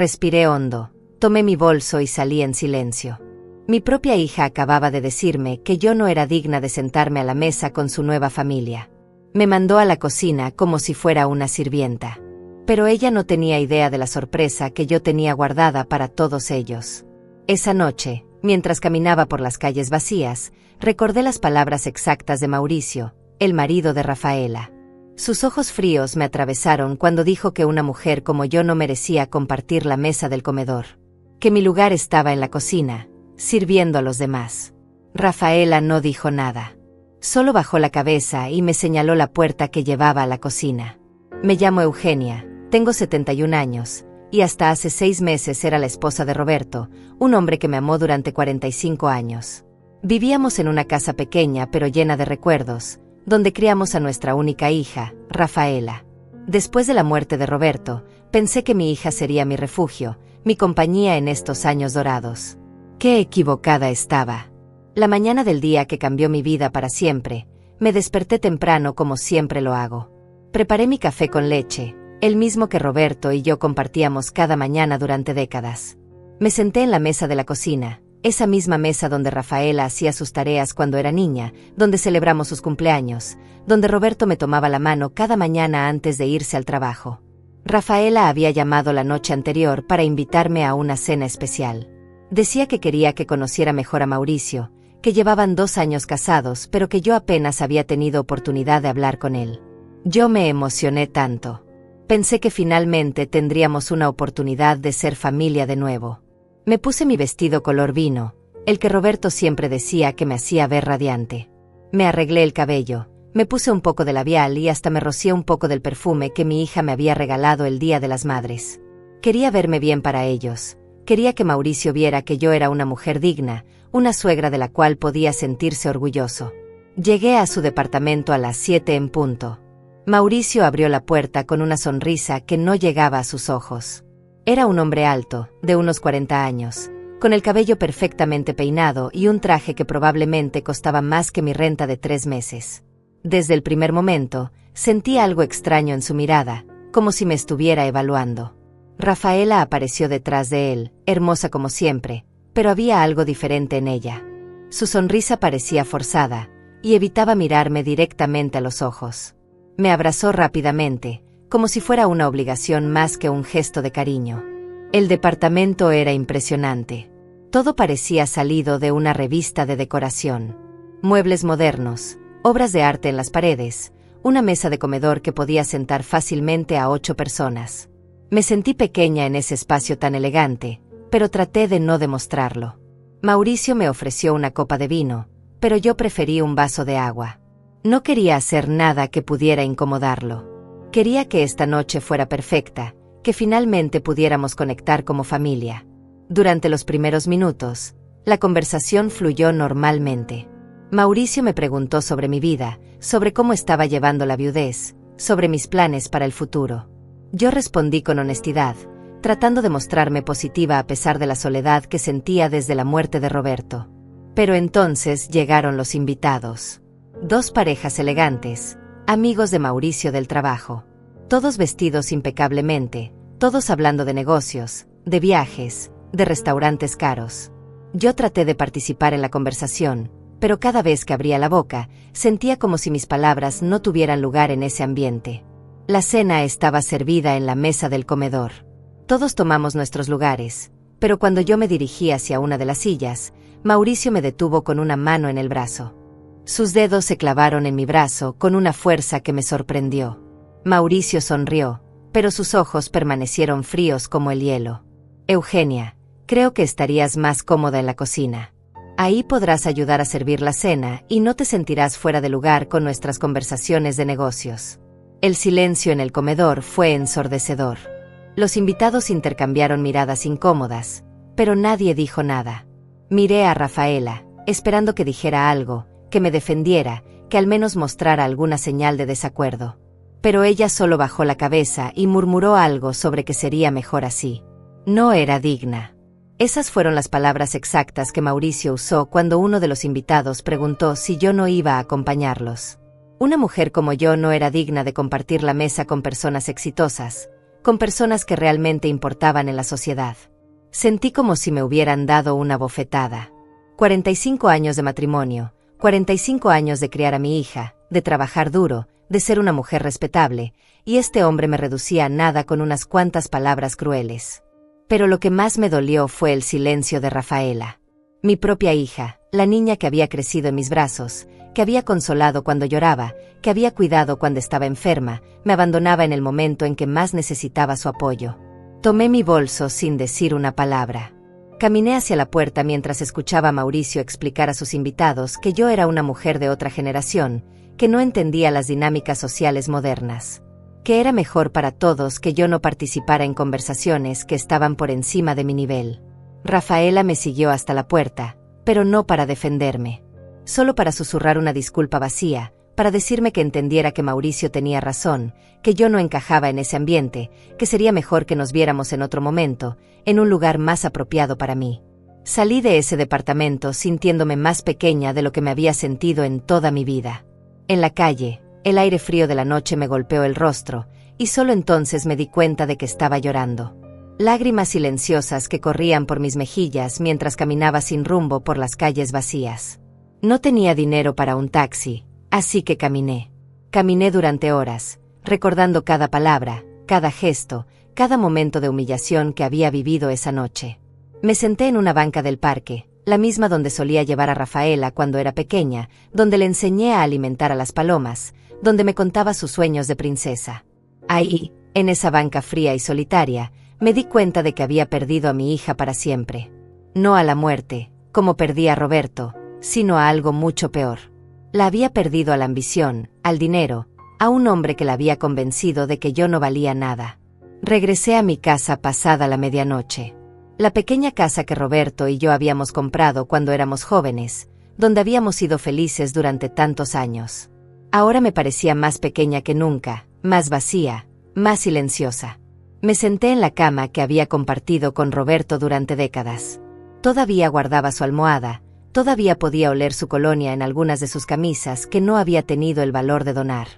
Respiré hondo, tomé mi bolso y salí en silencio. Mi propia hija acababa de decirme que yo no era digna de sentarme a la mesa con su nueva familia. Me mandó a la cocina como si fuera una sirvienta. Pero ella no tenía idea de la sorpresa que yo tenía guardada para todos ellos. Esa noche, mientras caminaba por las calles vacías, recordé las palabras exactas de Mauricio, el marido de Rafaela. Sus ojos fríos me atravesaron cuando dijo que una mujer como yo no merecía compartir la mesa del comedor. Que mi lugar estaba en la cocina, sirviendo a los demás. Rafaela no dijo nada. Solo bajó la cabeza y me señaló la puerta que llevaba a la cocina. Me llamo Eugenia, tengo 71 años, y hasta hace 6 meses era la esposa de Roberto, un hombre que me amó durante 45 años. Vivíamos en una casa pequeña pero llena de recuerdos, donde criamos a nuestra única hija, Rafaela. Después de la muerte de Roberto, pensé que mi hija sería mi refugio, mi compañía en estos años dorados. Qué equivocada estaba. La mañana del día que cambió mi vida para siempre, me desperté temprano como siempre lo hago. Preparé mi café con leche, el mismo que Roberto y yo compartíamos cada mañana durante décadas. Me senté en la mesa de la cocina, esa misma mesa donde Rafaela hacía sus tareas cuando era niña, donde celebramos sus cumpleaños, donde Roberto me tomaba la mano cada mañana antes de irse al trabajo. Rafaela había llamado la noche anterior para invitarme a una cena especial. Decía que quería que conociera mejor a Mauricio, que llevaban 2 años casados pero que yo apenas había tenido oportunidad de hablar con él. Yo me emocioné tanto. Pensé que finalmente tendríamos una oportunidad de ser familia de nuevo. Me puse mi vestido color vino, el que Roberto siempre decía que me hacía ver radiante. Me arreglé el cabello, me puse un poco de labial y hasta me rocié un poco del perfume que mi hija me había regalado el Día de las Madres. Quería verme bien para ellos. Quería que Mauricio viera que yo era una mujer digna, una suegra de la cual podía sentirse orgulloso. Llegué a su departamento a las 7 en punto. Mauricio abrió la puerta con una sonrisa que no llegaba a sus ojos. Era un hombre alto, de unos 40 años, con el cabello perfectamente peinado y un traje que probablemente costaba más que mi renta de 3 meses. Desde el primer momento, sentí algo extraño en su mirada, como si me estuviera evaluando. Rafaela apareció detrás de él, hermosa como siempre, pero había algo diferente en ella. Su sonrisa parecía forzada, y evitaba mirarme directamente a los ojos. Me abrazó rápidamente, como si fuera una obligación más que un gesto de cariño. El departamento era impresionante. Todo parecía salido de una revista de decoración. Muebles modernos, obras de arte en las paredes, una mesa de comedor que podía sentar fácilmente a 8 personas. Me sentí pequeña en ese espacio tan elegante, pero traté de no demostrarlo. Mauricio me ofreció una copa de vino, pero yo preferí un vaso de agua. No quería hacer nada que pudiera incomodarlo. Quería que esta noche fuera perfecta, que finalmente pudiéramos conectar como familia. Durante los primeros minutos, la conversación fluyó normalmente. Mauricio me preguntó sobre mi vida, sobre cómo estaba llevando la viudez, sobre mis planes para el futuro. Yo respondí con honestidad, tratando de mostrarme positiva a pesar de la soledad que sentía desde la muerte de Roberto. Pero entonces llegaron los invitados. 2 parejas elegantes, amigos de Mauricio del trabajo. Todos vestidos impecablemente, todos hablando de negocios, de viajes, de restaurantes caros. Yo traté de participar en la conversación, pero cada vez que abría la boca, sentía como si mis palabras no tuvieran lugar en ese ambiente. La cena estaba servida en la mesa del comedor. Todos tomamos nuestros lugares, pero cuando yo me dirigí hacia una de las sillas, Mauricio me detuvo con una mano en el brazo. Sus dedos se clavaron en mi brazo con una fuerza que me sorprendió. Mauricio sonrió, pero sus ojos permanecieron fríos como el hielo. Eugenia, creo que estarías más cómoda en la cocina. Ahí podrás ayudar a servir la cena y no te sentirás fuera de lugar con nuestras conversaciones de negocios. El silencio en el comedor fue ensordecedor. Los invitados intercambiaron miradas incómodas, pero nadie dijo nada. Miré a Rafaela, esperando que dijera algo, que me defendiera, que al menos mostrara alguna señal de desacuerdo. Pero ella solo bajó la cabeza y murmuró algo sobre que sería mejor así. No era digna. Esas fueron las palabras exactas que Mauricio usó cuando uno de los invitados preguntó si yo no iba a acompañarlos. Una mujer como yo no era digna de compartir la mesa con personas exitosas, con personas que realmente importaban en la sociedad. Sentí como si me hubieran dado una bofetada. 45 años de matrimonio, 45 años de criar a mi hija, de trabajar duro, de ser una mujer respetable, y este hombre me reducía a nada con unas cuantas palabras crueles. Pero lo que más me dolió fue el silencio de Rafaela. Mi propia hija, la niña que había crecido en mis brazos, que había consolado cuando lloraba, que había cuidado cuando estaba enferma, me abandonaba en el momento en que más necesitaba su apoyo. Tomé mi bolso sin decir una palabra. Caminé hacia la puerta mientras escuchaba a Mauricio explicar a sus invitados que yo era una mujer de otra generación, que no entendía las dinámicas sociales modernas, que era mejor para todos que yo no participara en conversaciones que estaban por encima de mi nivel. Rafaela me siguió hasta la puerta, pero no para defenderme, solo para susurrar una disculpa vacía, para decirme que entendiera que Mauricio tenía razón, que yo no encajaba en ese ambiente, que sería mejor que nos viéramos en otro momento, en un lugar más apropiado para mí. Salí de ese departamento sintiéndome más pequeña de lo que me había sentido en toda mi vida. En la calle, el aire frío de la noche me golpeó el rostro, y solo entonces me di cuenta de que estaba llorando. Lágrimas silenciosas que corrían por mis mejillas mientras caminaba sin rumbo por las calles vacías. No tenía dinero para un taxi, así que caminé. Caminé durante horas, recordando cada palabra, cada gesto, cada momento de humillación que había vivido esa noche. Me senté en una banca del parque, la misma donde solía llevar a Rafaela cuando era pequeña, donde le enseñé a alimentar a las palomas, donde me contaba sus sueños de princesa. Ahí, en esa banca fría y solitaria, me di cuenta de que había perdido a mi hija para siempre. No a la muerte, como perdí a Roberto, sino a algo mucho peor. La había perdido a la ambición, al dinero, a un hombre que la había convencido de que yo no valía nada. Regresé a mi casa pasada la medianoche. La pequeña casa que Roberto y yo habíamos comprado cuando éramos jóvenes, donde habíamos sido felices durante tantos años. Ahora me parecía más pequeña que nunca, más vacía, más silenciosa. Me senté en la cama que había compartido con Roberto durante décadas. Todavía guardaba su almohada, todavía podía oler su colonia en algunas de sus camisas que no había tenido el valor de donar.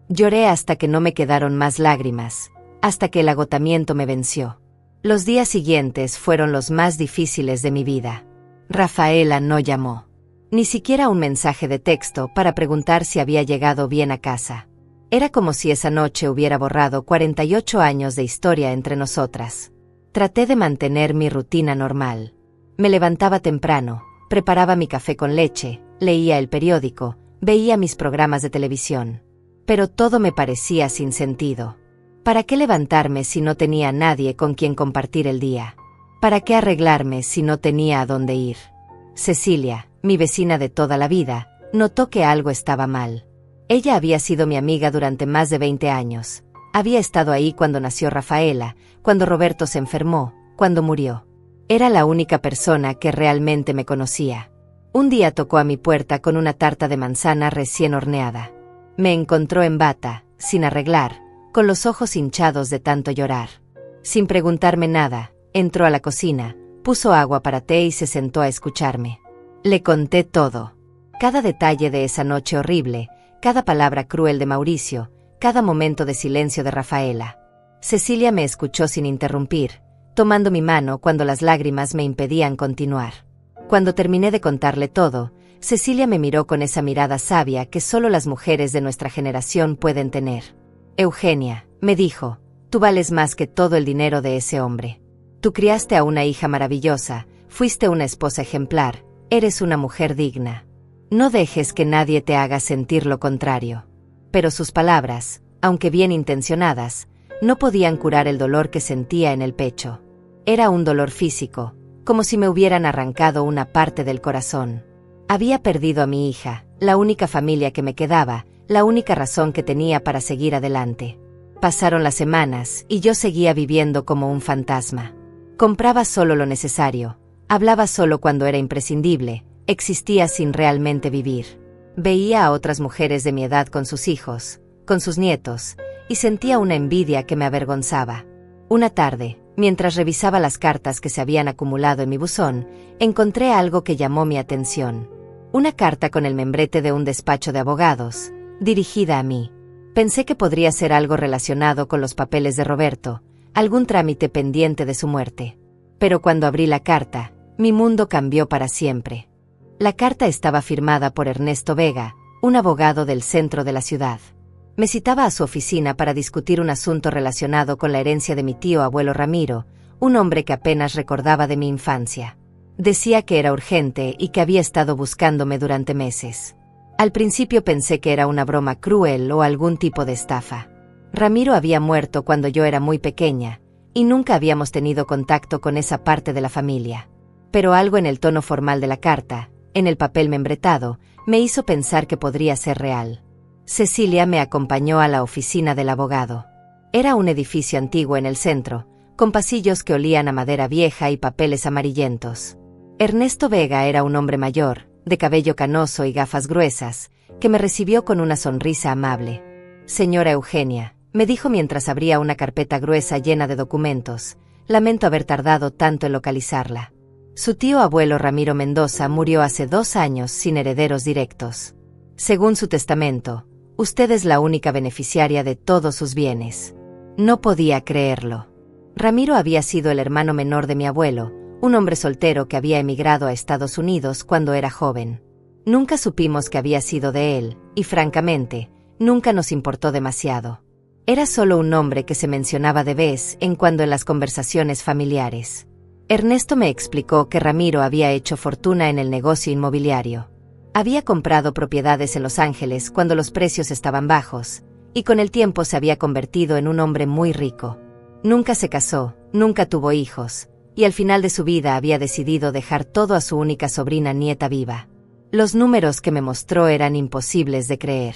Lloré hasta que no me quedaron más lágrimas, hasta que el agotamiento me venció. Los días siguientes fueron los más difíciles de mi vida. Rafaela no llamó. Ni siquiera un mensaje de texto para preguntar si había llegado bien a casa. Era como si esa noche hubiera borrado 48 años de historia entre nosotras. Traté de mantener mi rutina normal. Me levantaba temprano, preparaba mi café con leche, leía el periódico, veía mis programas de televisión. Pero todo me parecía sin sentido. ¿Para qué levantarme si no tenía a nadie con quien compartir el día? ¿Para qué arreglarme si no tenía a dónde ir? Cecilia, mi vecina de toda la vida, notó que algo estaba mal. Ella había sido mi amiga durante más de 20 años. Había estado ahí cuando nació Rafaela, cuando Roberto se enfermó, cuando murió. Era la única persona que realmente me conocía. Un día tocó a mi puerta con una tarta de manzana recién horneada. Me encontró en bata, sin arreglar, con los ojos hinchados de tanto llorar. Sin preguntarme nada, entró a la cocina, puso agua para té y se sentó a escucharme. Le conté todo. Cada detalle de esa noche horrible, cada palabra cruel de Mauricio, cada momento de silencio de Rafaela. Cecilia me escuchó sin interrumpir, tomando mi mano cuando las lágrimas me impedían continuar. Cuando terminé de contarle todo, Cecilia me miró con esa mirada sabia que solo las mujeres de nuestra generación pueden tener. Eugenia, me dijo, tú vales más que todo el dinero de ese hombre. Tú criaste a una hija maravillosa, fuiste una esposa ejemplar, eres una mujer digna. No dejes que nadie te haga sentir lo contrario. Pero sus palabras, aunque bien intencionadas, no podían curar el dolor que sentía en el pecho. Era un dolor físico, como si me hubieran arrancado una parte del corazón. Había perdido a mi hija, la única familia que me quedaba, la única razón que tenía para seguir adelante. Pasaron las semanas y yo seguía viviendo como un fantasma. Compraba solo lo necesario, hablaba solo cuando era imprescindible, existía sin realmente vivir. Veía a otras mujeres de mi edad con sus hijos, con sus nietos, y sentía una envidia que me avergonzaba. Una tarde, mientras revisaba las cartas que se habían acumulado en mi buzón, encontré algo que llamó mi atención. Una carta con el membrete de un despacho de abogados, dirigida a mí. Pensé que podría ser algo relacionado con los papeles de Roberto, algún trámite pendiente de su muerte. Pero cuando abrí la carta, mi mundo cambió para siempre. La carta estaba firmada por Ernesto Vega, un abogado del centro de la ciudad. Me citaba a su oficina para discutir un asunto relacionado con la herencia de mi tío abuelo Ramiro, un hombre que apenas recordaba de mi infancia. Decía que era urgente y que había estado buscándome durante meses. Al principio pensé que era una broma cruel o algún tipo de estafa. Ramiro había muerto cuando yo era muy pequeña, y nunca habíamos tenido contacto con esa parte de la familia. Pero algo en el tono formal de la carta, en el papel membretado, me hizo pensar que podría ser real. Cecilia me acompañó a la oficina del abogado. Era un edificio antiguo en el centro, con pasillos que olían a madera vieja y papeles amarillentos. Ernesto Vega era un hombre mayor, de cabello canoso y gafas gruesas, que me recibió con una sonrisa amable. «Señora Eugenia», me dijo mientras abría una carpeta gruesa llena de documentos, «lamento haber tardado tanto en localizarla. Su tío abuelo Ramiro Mendoza murió hace 2 años sin herederos directos. Según su testamento, usted es la única beneficiaria de todos sus bienes». No podía creerlo. Ramiro había sido el hermano menor de mi abuelo, un hombre soltero que había emigrado a Estados Unidos cuando era joven. Nunca supimos que había sido de él, y francamente, nunca nos importó demasiado. Era solo un nombre que se mencionaba de vez en cuando en las conversaciones familiares. Ernesto me explicó que Ramiro había hecho fortuna en el negocio inmobiliario. Había comprado propiedades en Los Ángeles cuando los precios estaban bajos, y con el tiempo se había convertido en un hombre muy rico. Nunca se casó, nunca tuvo hijos, y al final de su vida había decidido dejar todo a su única sobrina nieta viva. Los números que me mostró eran imposibles de creer.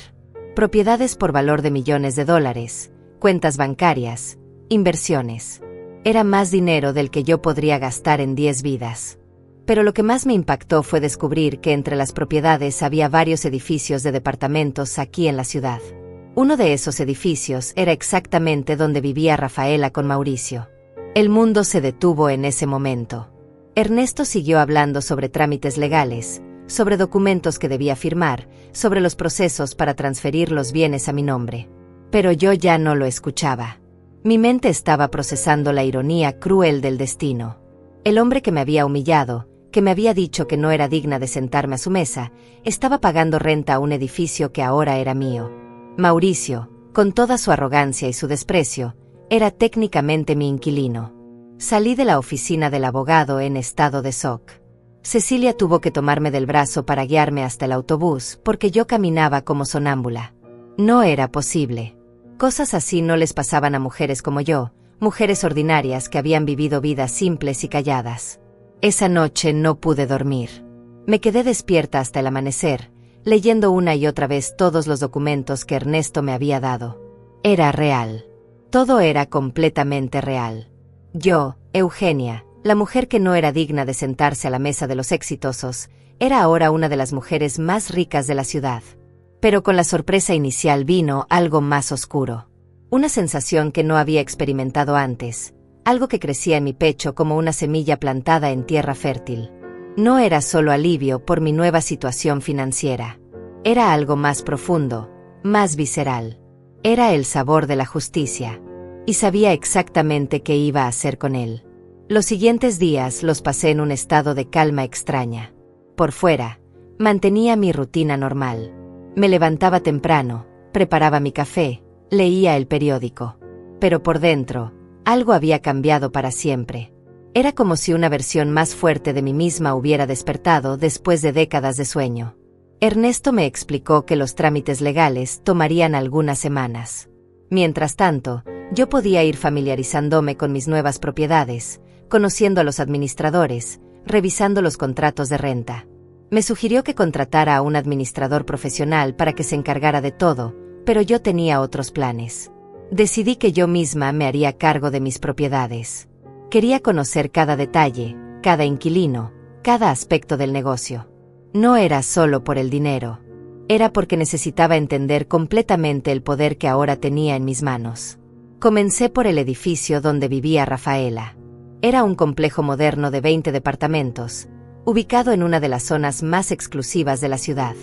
Propiedades por valor de millones de dólares, cuentas bancarias, inversiones. Era más dinero del que yo podría gastar en 10 vidas. Pero lo que más me impactó fue descubrir que entre las propiedades había varios edificios de departamentos aquí en la ciudad. Uno de esos edificios era exactamente donde vivía Rafaela con Mauricio. El mundo se detuvo en ese momento. Ernesto siguió hablando sobre trámites legales, sobre documentos que debía firmar, sobre los procesos para transferir los bienes a mi nombre. Pero yo ya no lo escuchaba. Mi mente estaba procesando la ironía cruel del destino. El hombre que me había humillado, que me había dicho que no era digna de sentarme a su mesa, estaba pagando renta a un edificio que ahora era mío. Mauricio, con toda su arrogancia y su desprecio, era técnicamente mi inquilino. Salí de la oficina del abogado en estado de shock. Cecilia tuvo que tomarme del brazo para guiarme hasta el autobús porque yo caminaba como sonámbula. No era posible. Cosas así no les pasaban a mujeres como yo, mujeres ordinarias que habían vivido vidas simples y calladas. Esa noche no pude dormir. Me quedé despierta hasta el amanecer, leyendo una y otra vez todos los documentos que Ernesto me había dado. Era real. Todo era completamente real. Yo, Eugenia, la mujer que no era digna de sentarse a la mesa de los exitosos, era ahora una de las mujeres más ricas de la ciudad. Pero con la sorpresa inicial vino algo más oscuro. Una sensación que no había experimentado antes, algo que crecía en mi pecho como una semilla plantada en tierra fértil. No era solo alivio por mi nueva situación financiera. Era algo más profundo, más visceral. Era el sabor de la justicia. Y sabía exactamente qué iba a hacer con él. Los siguientes días los pasé en un estado de calma extraña. Por fuera, mantenía mi rutina normal. Me levantaba temprano, preparaba mi café, leía el periódico. Pero por dentro, algo había cambiado para siempre. Era como si una versión más fuerte de mí misma hubiera despertado después de décadas de sueño. Ernesto me explicó que los trámites legales tomarían algunas semanas. Mientras tanto, yo podía ir familiarizándome con mis nuevas propiedades, conociendo a los administradores, revisando los contratos de renta. Me sugirió que contratara a un administrador profesional para que se encargara de todo, pero yo tenía otros planes. Decidí que yo misma me haría cargo de mis propiedades. Quería conocer cada detalle, cada inquilino, cada aspecto del negocio. No era solo por el dinero. Era porque necesitaba entender completamente el poder que ahora tenía en mis manos. Comencé por el edificio donde vivía Rafaela. Era un complejo moderno de 20 departamentos, ubicado en una de las zonas más exclusivas de la ciudad.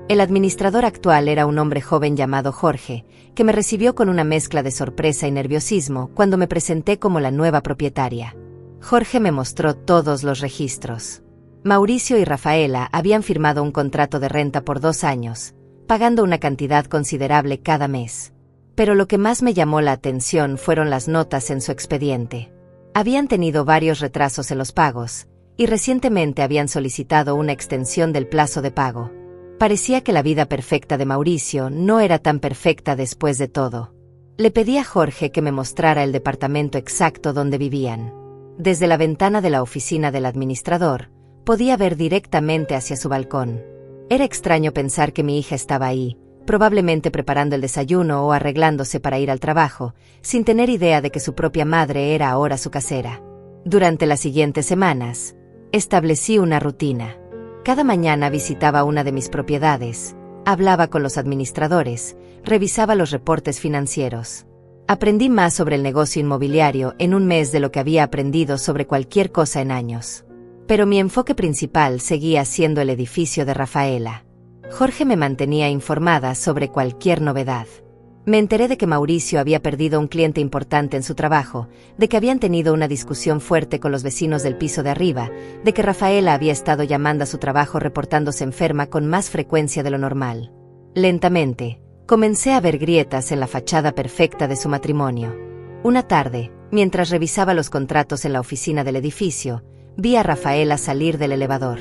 El administrador actual era un hombre joven llamado Jorge, que me recibió con una mezcla de sorpresa y nerviosismo cuando me presenté como la nueva propietaria. Jorge me mostró todos los registros. Mauricio y Rafaela habían firmado un contrato de renta por 2 años, pagando una cantidad considerable cada mes. Pero lo que más me llamó la atención fueron las notas en su expediente. Habían tenido varios retrasos en los pagos, y recientemente habían solicitado una extensión del plazo de pago. Parecía que la vida perfecta de Mauricio no era tan perfecta después de todo. Le pedí a Jorge que me mostrara el departamento exacto donde vivían. Desde la ventana de la oficina del administrador, podía ver directamente hacia su balcón. Era extraño pensar que mi hija estaba ahí, probablemente preparando el desayuno o arreglándose para ir al trabajo, sin tener idea de que su propia madre era ahora su casera. Durante las siguientes semanas, establecí una rutina. Cada mañana visitaba una de mis propiedades, hablaba con los administradores, revisaba los reportes financieros. Aprendí más sobre el negocio inmobiliario en un mes de lo que había aprendido sobre cualquier cosa en años. Pero mi enfoque principal seguía siendo el edificio de Rafaela. Jorge me mantenía informada sobre cualquier novedad. Me enteré de que Mauricio había perdido un cliente importante en su trabajo, de que habían tenido una discusión fuerte con los vecinos del piso de arriba, de que Rafaela había estado llamando a su trabajo reportándose enferma con más frecuencia de lo normal. Lentamente, comencé a ver grietas en la fachada perfecta de su matrimonio. Una tarde, mientras revisaba los contratos en la oficina del edificio, vi a Rafaela salir del elevador.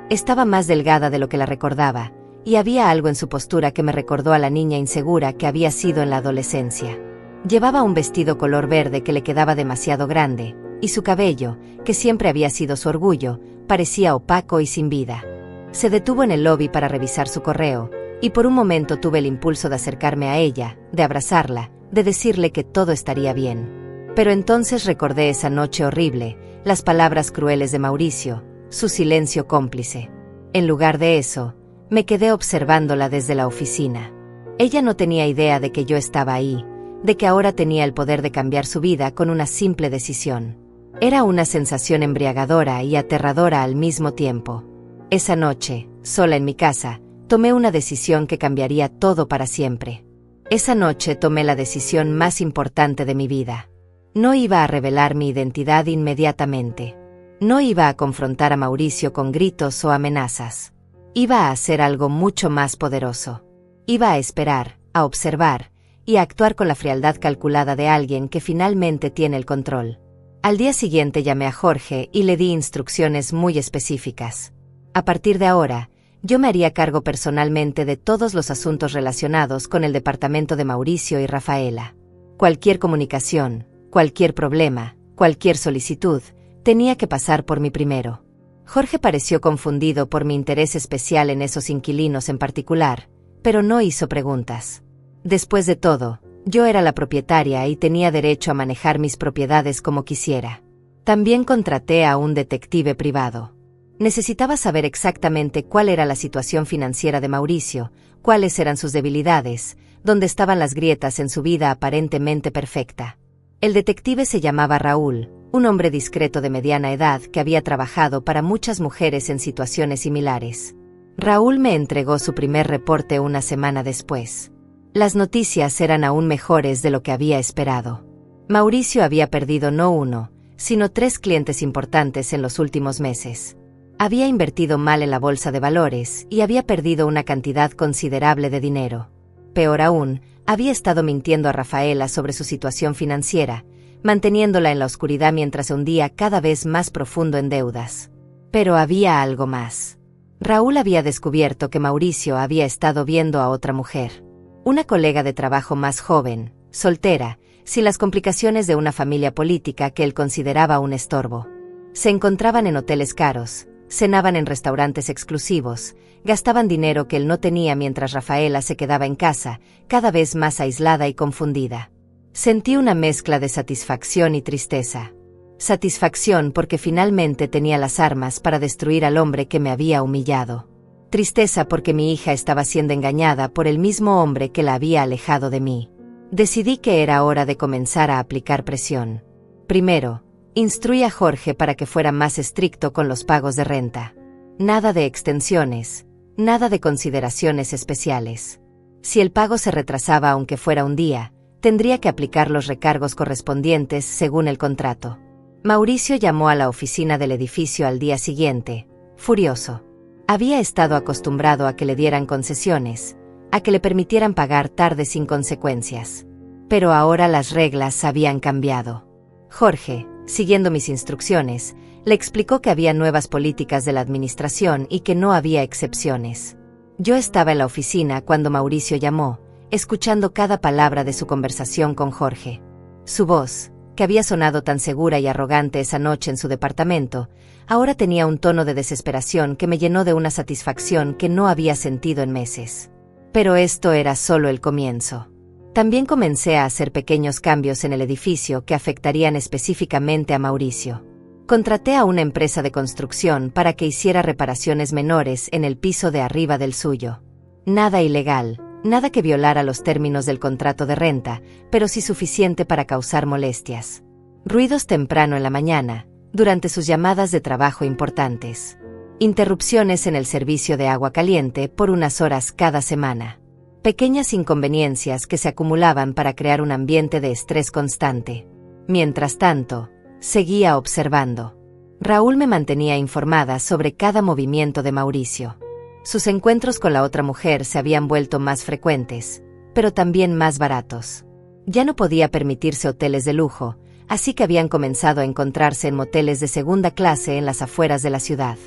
Estaba más delgada de lo que la recordaba, y había algo en su postura que me recordó a la niña insegura que había sido en la adolescencia. Llevaba un vestido color verde que le quedaba demasiado grande, y su cabello, que siempre había sido su orgullo, parecía opaco y sin vida. Se detuvo en el lobby para revisar su correo, y por un momento tuve el impulso de acercarme a ella, de abrazarla, de decirle que todo estaría bien. Pero entonces recordé esa noche horrible, las palabras crueles de Mauricio, su silencio cómplice. En lugar de eso, me quedé observándola desde la oficina. Ella no tenía idea de que yo estaba ahí, de que ahora tenía el poder de cambiar su vida con una simple decisión. Era una sensación embriagadora y aterradora al mismo tiempo. Esa noche, sola en mi casa, tomé una decisión que cambiaría todo para siempre. Esa noche tomé la decisión más importante de mi vida. No iba a revelar mi identidad inmediatamente. No iba a confrontar a Mauricio con gritos o amenazas. Iba a hacer algo mucho más poderoso. Iba a esperar, a observar, y a actuar con la frialdad calculada de alguien que finalmente tiene el control. Al día siguiente llamé a Jorge y le di instrucciones muy específicas. A partir de ahora, yo me haría cargo personalmente de todos los asuntos relacionados con el departamento de Mauricio y Rafaela. Cualquier comunicación, cualquier problema, cualquier solicitud, tenía que pasar por mí primero. Jorge pareció confundido por mi interés especial en esos inquilinos en particular, pero no hizo preguntas. Después de todo, yo era la propietaria y tenía derecho a manejar mis propiedades como quisiera. También contraté a un detective privado. Necesitaba saber exactamente cuál era la situación financiera de Mauricio, cuáles eran sus debilidades, dónde estaban las grietas en su vida aparentemente perfecta. El detective se llamaba Raúl, un hombre discreto de mediana edad que había trabajado para muchas mujeres en situaciones similares. Raúl me entregó su primer reporte una semana después. Las noticias eran aún mejores de lo que había esperado. Mauricio había perdido no 1, sino 3 clientes importantes en los últimos meses. Había invertido mal en la bolsa de valores y había perdido una cantidad considerable de dinero. Peor aún, había estado mintiendo a Rafaela sobre su situación financiera, manteniéndola en la oscuridad mientras se hundía cada vez más profundo en deudas. Pero había algo más. Raúl había descubierto que Mauricio había estado viendo a otra mujer. Una colega de trabajo más joven, soltera, sin las complicaciones de una familia política que él consideraba un estorbo. Se encontraban en hoteles caros, cenaban en restaurantes exclusivos, gastaban dinero que él no tenía mientras Rafaela se quedaba en casa, cada vez más aislada y confundida. Sentí una mezcla de satisfacción y tristeza. Satisfacción porque finalmente tenía las armas para destruir al hombre que me había humillado. Tristeza porque mi hija estaba siendo engañada por el mismo hombre que la había alejado de mí. Decidí que era hora de comenzar a aplicar presión. Primero, instruí a Jorge para que fuera más estricto con los pagos de renta. Nada de extensiones, Nada de consideraciones especiales. Si el pago se retrasaba aunque fuera un día, tendría que aplicar los recargos correspondientes según el contrato. Mauricio llamó a la oficina del edificio al día siguiente, furioso. Había estado acostumbrado a que le dieran concesiones, a que le permitieran pagar tarde sin consecuencias. Pero ahora las reglas habían cambiado. Jorge, siguiendo mis instrucciones, le explicó que había nuevas políticas de la administración y que no había excepciones. Yo estaba en la oficina cuando Mauricio llamó, escuchando cada palabra de su conversación con Jorge. Su voz, que había sonado tan segura y arrogante esa noche en su departamento, ahora tenía un tono de desesperación que me llenó de una satisfacción que no había sentido en meses. Pero esto era solo el comienzo. También comencé a hacer pequeños cambios en el edificio que afectarían específicamente a Mauricio. Contraté a una empresa de construcción para que hiciera reparaciones menores en el piso de arriba del suyo. Nada ilegal, nada que violara los términos del contrato de renta, pero sí suficiente para causar molestias. Ruidos temprano en la mañana, durante sus llamadas de trabajo importantes. Interrupciones en el servicio de agua caliente por unas horas cada semana. Pequeñas inconveniencias que se acumulaban para crear un ambiente de estrés constante. Mientras tanto, seguía observando. Raúl me mantenía informada sobre cada movimiento de Mauricio. Sus encuentros con la otra mujer se habían vuelto más frecuentes, pero también más baratos. Ya no podía permitirse hoteles de lujo, así que habían comenzado a encontrarse en moteles de segunda clase en las afueras de la ciudad.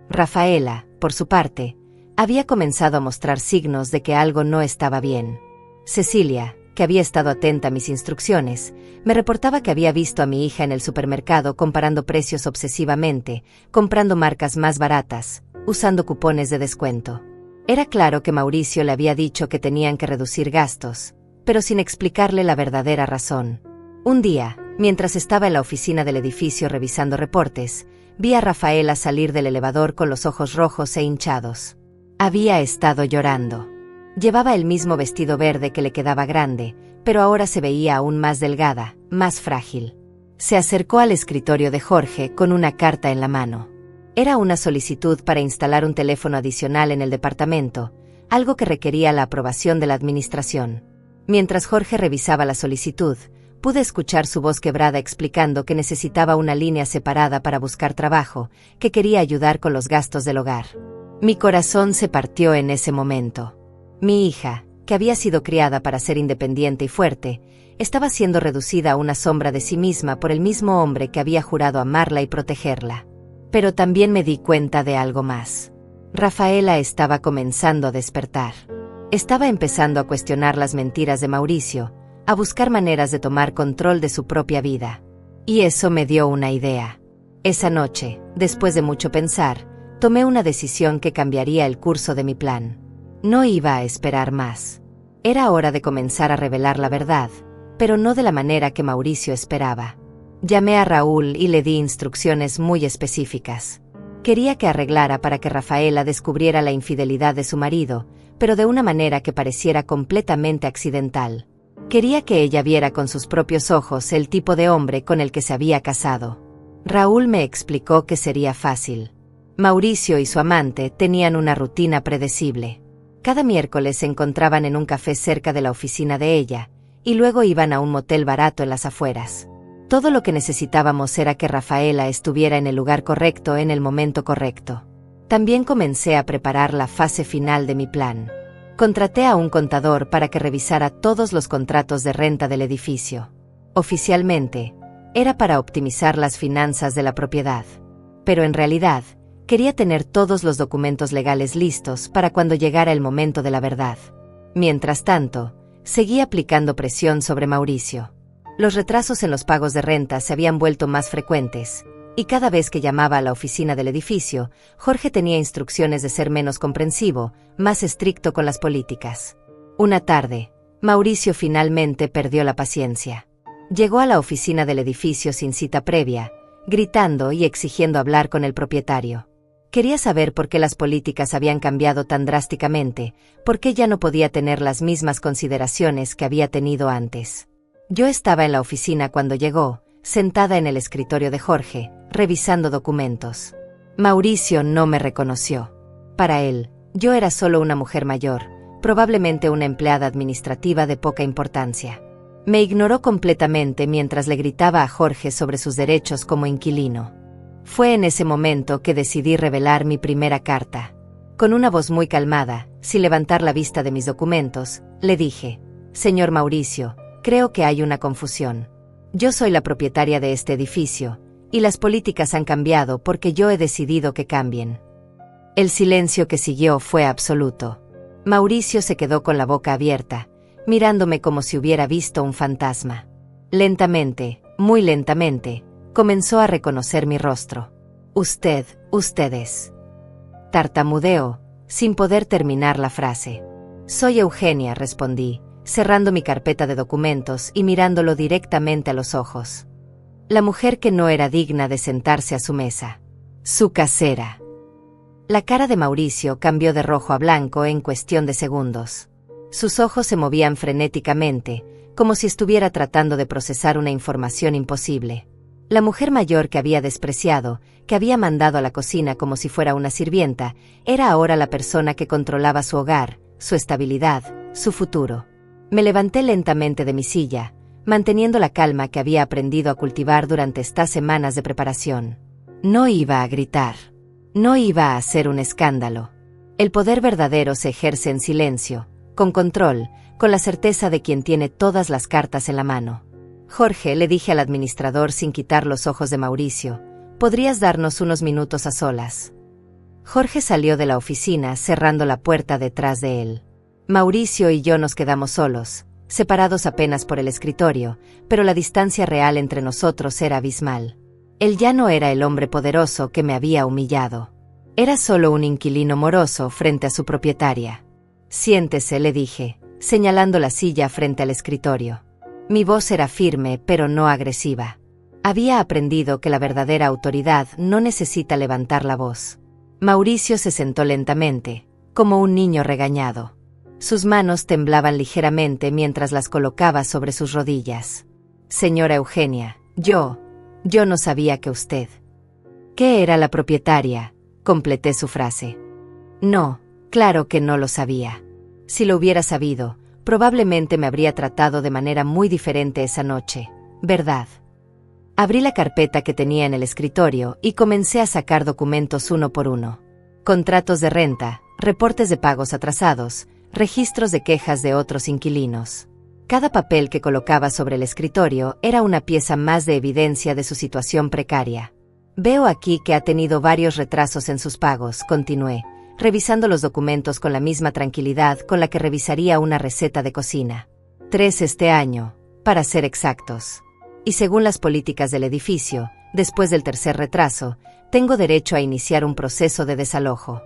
Rafaela, por su parte, había comenzado a mostrar signos de que algo no estaba bien. Cecilia, que había estado atenta a mis instrucciones, me reportaba que había visto a mi hija en el supermercado comparando precios obsesivamente, comprando marcas más baratas, usando cupones de descuento. Era claro que Mauricio le había dicho que tenían que reducir gastos, pero sin explicarle la verdadera razón. Un día, mientras estaba en la oficina del edificio revisando reportes, vi a Rafaela salir del elevador con los ojos rojos e hinchados. Había estado llorando. Llevaba el mismo vestido verde que le quedaba grande, pero ahora se veía aún más delgada, más frágil. Se acercó al escritorio de Jorge con una carta en la mano. Era una solicitud para instalar un teléfono adicional en el departamento, algo que requería la aprobación de la administración. Mientras Jorge revisaba la solicitud, pude escuchar su voz quebrada explicando que necesitaba una línea separada para buscar trabajo, que quería ayudar con los gastos del hogar. Mi corazón se partió en ese momento. Mi hija, que había sido criada para ser independiente y fuerte, estaba siendo reducida a una sombra de sí misma por el mismo hombre que había jurado amarla y protegerla. Pero también me di cuenta de algo más. Rafaela estaba comenzando a despertar. Estaba empezando a cuestionar las mentiras de Mauricio, a buscar maneras de tomar control de su propia vida. Y eso me dio una idea. Esa noche, después de mucho pensar, tomé una decisión que cambiaría el curso de mi plan. No iba a esperar más. Era hora de comenzar a revelar la verdad, pero no de la manera que Mauricio esperaba. Llamé a Raúl y le di instrucciones muy específicas. Quería que arreglara para que Rafaela descubriera la infidelidad de su marido, pero de una manera que pareciera completamente accidental. Quería que ella viera con sus propios ojos el tipo de hombre con el que se había casado. Raúl me explicó que sería fácil. Mauricio y su amante tenían una rutina predecible. Cada miércoles se encontraban en un café cerca de la oficina de ella, y luego iban a un motel barato en las afueras. Todo lo que necesitábamos era que Rafaela estuviera en el lugar correcto en el momento correcto. También comencé a preparar la fase final de mi plan. Contraté a un contador para que revisara todos los contratos de renta del edificio. Oficialmente, era para optimizar las finanzas de la propiedad. Pero en realidad, quería tener todos los documentos legales listos para cuando llegara el momento de la verdad. Mientras tanto, seguí aplicando presión sobre Mauricio. Los retrasos en los pagos de renta se habían vuelto más frecuentes, y cada vez que llamaba a la oficina del edificio, Jorge tenía instrucciones de ser menos comprensivo, más estricto con las políticas. Una tarde, Mauricio finalmente perdió la paciencia. Llegó a la oficina del edificio sin cita previa, gritando y exigiendo hablar con el propietario. Quería saber por qué las políticas habían cambiado tan drásticamente, por qué ya no podía tener las mismas consideraciones que había tenido antes. Yo estaba en la oficina cuando llegó, sentada en el escritorio de Jorge, revisando documentos. Mauricio no me reconoció. Para él, Yo era solo una mujer mayor, probablemente una empleada administrativa de poca importancia. Me ignoró completamente mientras le gritaba a Jorge sobre sus derechos como inquilino. Fue en ese momento que decidí revelar mi primera carta. Con una voz muy calmada, sin levantar la vista de mis documentos, le dije: «Señor Mauricio, creo que hay una confusión. Yo soy la propietaria de este edificio, y las políticas han cambiado porque yo he decidido que cambien». El silencio que siguió fue absoluto. Mauricio se quedó con la boca abierta, mirándome como si hubiera visto un fantasma. Lentamente, muy lentamente, comenzó a reconocer mi rostro. Ustedes. Tartamudeó, sin poder terminar la frase. «Soy Eugenia», respondí, cerrando mi carpeta de documentos y mirándolo directamente a los ojos. La mujer que no era digna de sentarse a su mesa. Su casera. La cara de Mauricio cambió de rojo a blanco en cuestión de segundos. Sus ojos se movían frenéticamente, como si estuviera tratando de procesar una información imposible. La mujer mayor que había despreciado, que había mandado a la cocina como si fuera una sirvienta, era ahora la persona que controlaba su hogar, su estabilidad, su futuro. Me levanté lentamente de mi silla, manteniendo la calma que había aprendido a cultivar durante estas semanas de preparación. No iba a gritar. No iba a hacer un escándalo. El poder verdadero se ejerce en silencio, con control, con la certeza de quien tiene todas las cartas en la mano. «Jorge», le dije al administrador sin quitar los ojos de Mauricio, «¿podrías darnos unos minutos a solas?». Jorge salió de la oficina cerrando la puerta detrás de él. Mauricio y yo nos quedamos solos, separados apenas por el escritorio, pero la distancia real entre nosotros era abismal. Él ya no era el hombre poderoso que me había humillado. Era solo un inquilino moroso frente a su propietaria. «Siéntese», le dije, señalando la silla frente al escritorio. Mi voz era firme pero no agresiva. Había aprendido que la verdadera autoridad no necesita levantar la voz. Mauricio se sentó lentamente, como un niño regañado. Sus manos temblaban ligeramente mientras las colocaba sobre sus rodillas. «Señora Eugenia, yo no sabía que usted». «¿Qué era la propietaria?», completé su frase. «No, claro que no lo sabía. Si lo hubiera sabido, probablemente me habría tratado de manera muy diferente esa noche, ¿verdad?». Abrí la carpeta que tenía en el escritorio y comencé a sacar documentos uno por uno. Contratos de renta, reportes de pagos atrasados, registros de quejas de otros inquilinos. Cada papel que colocaba sobre el escritorio era una pieza más de evidencia de su situación precaria. «Veo aquí que ha tenido varios retrasos en sus pagos», continué, revisando los documentos con la misma tranquilidad con la que revisaría una receta de cocina. 3 este año, para ser exactos. Y según las políticas del edificio, después del tercer retraso, tengo derecho a iniciar un proceso de desalojo.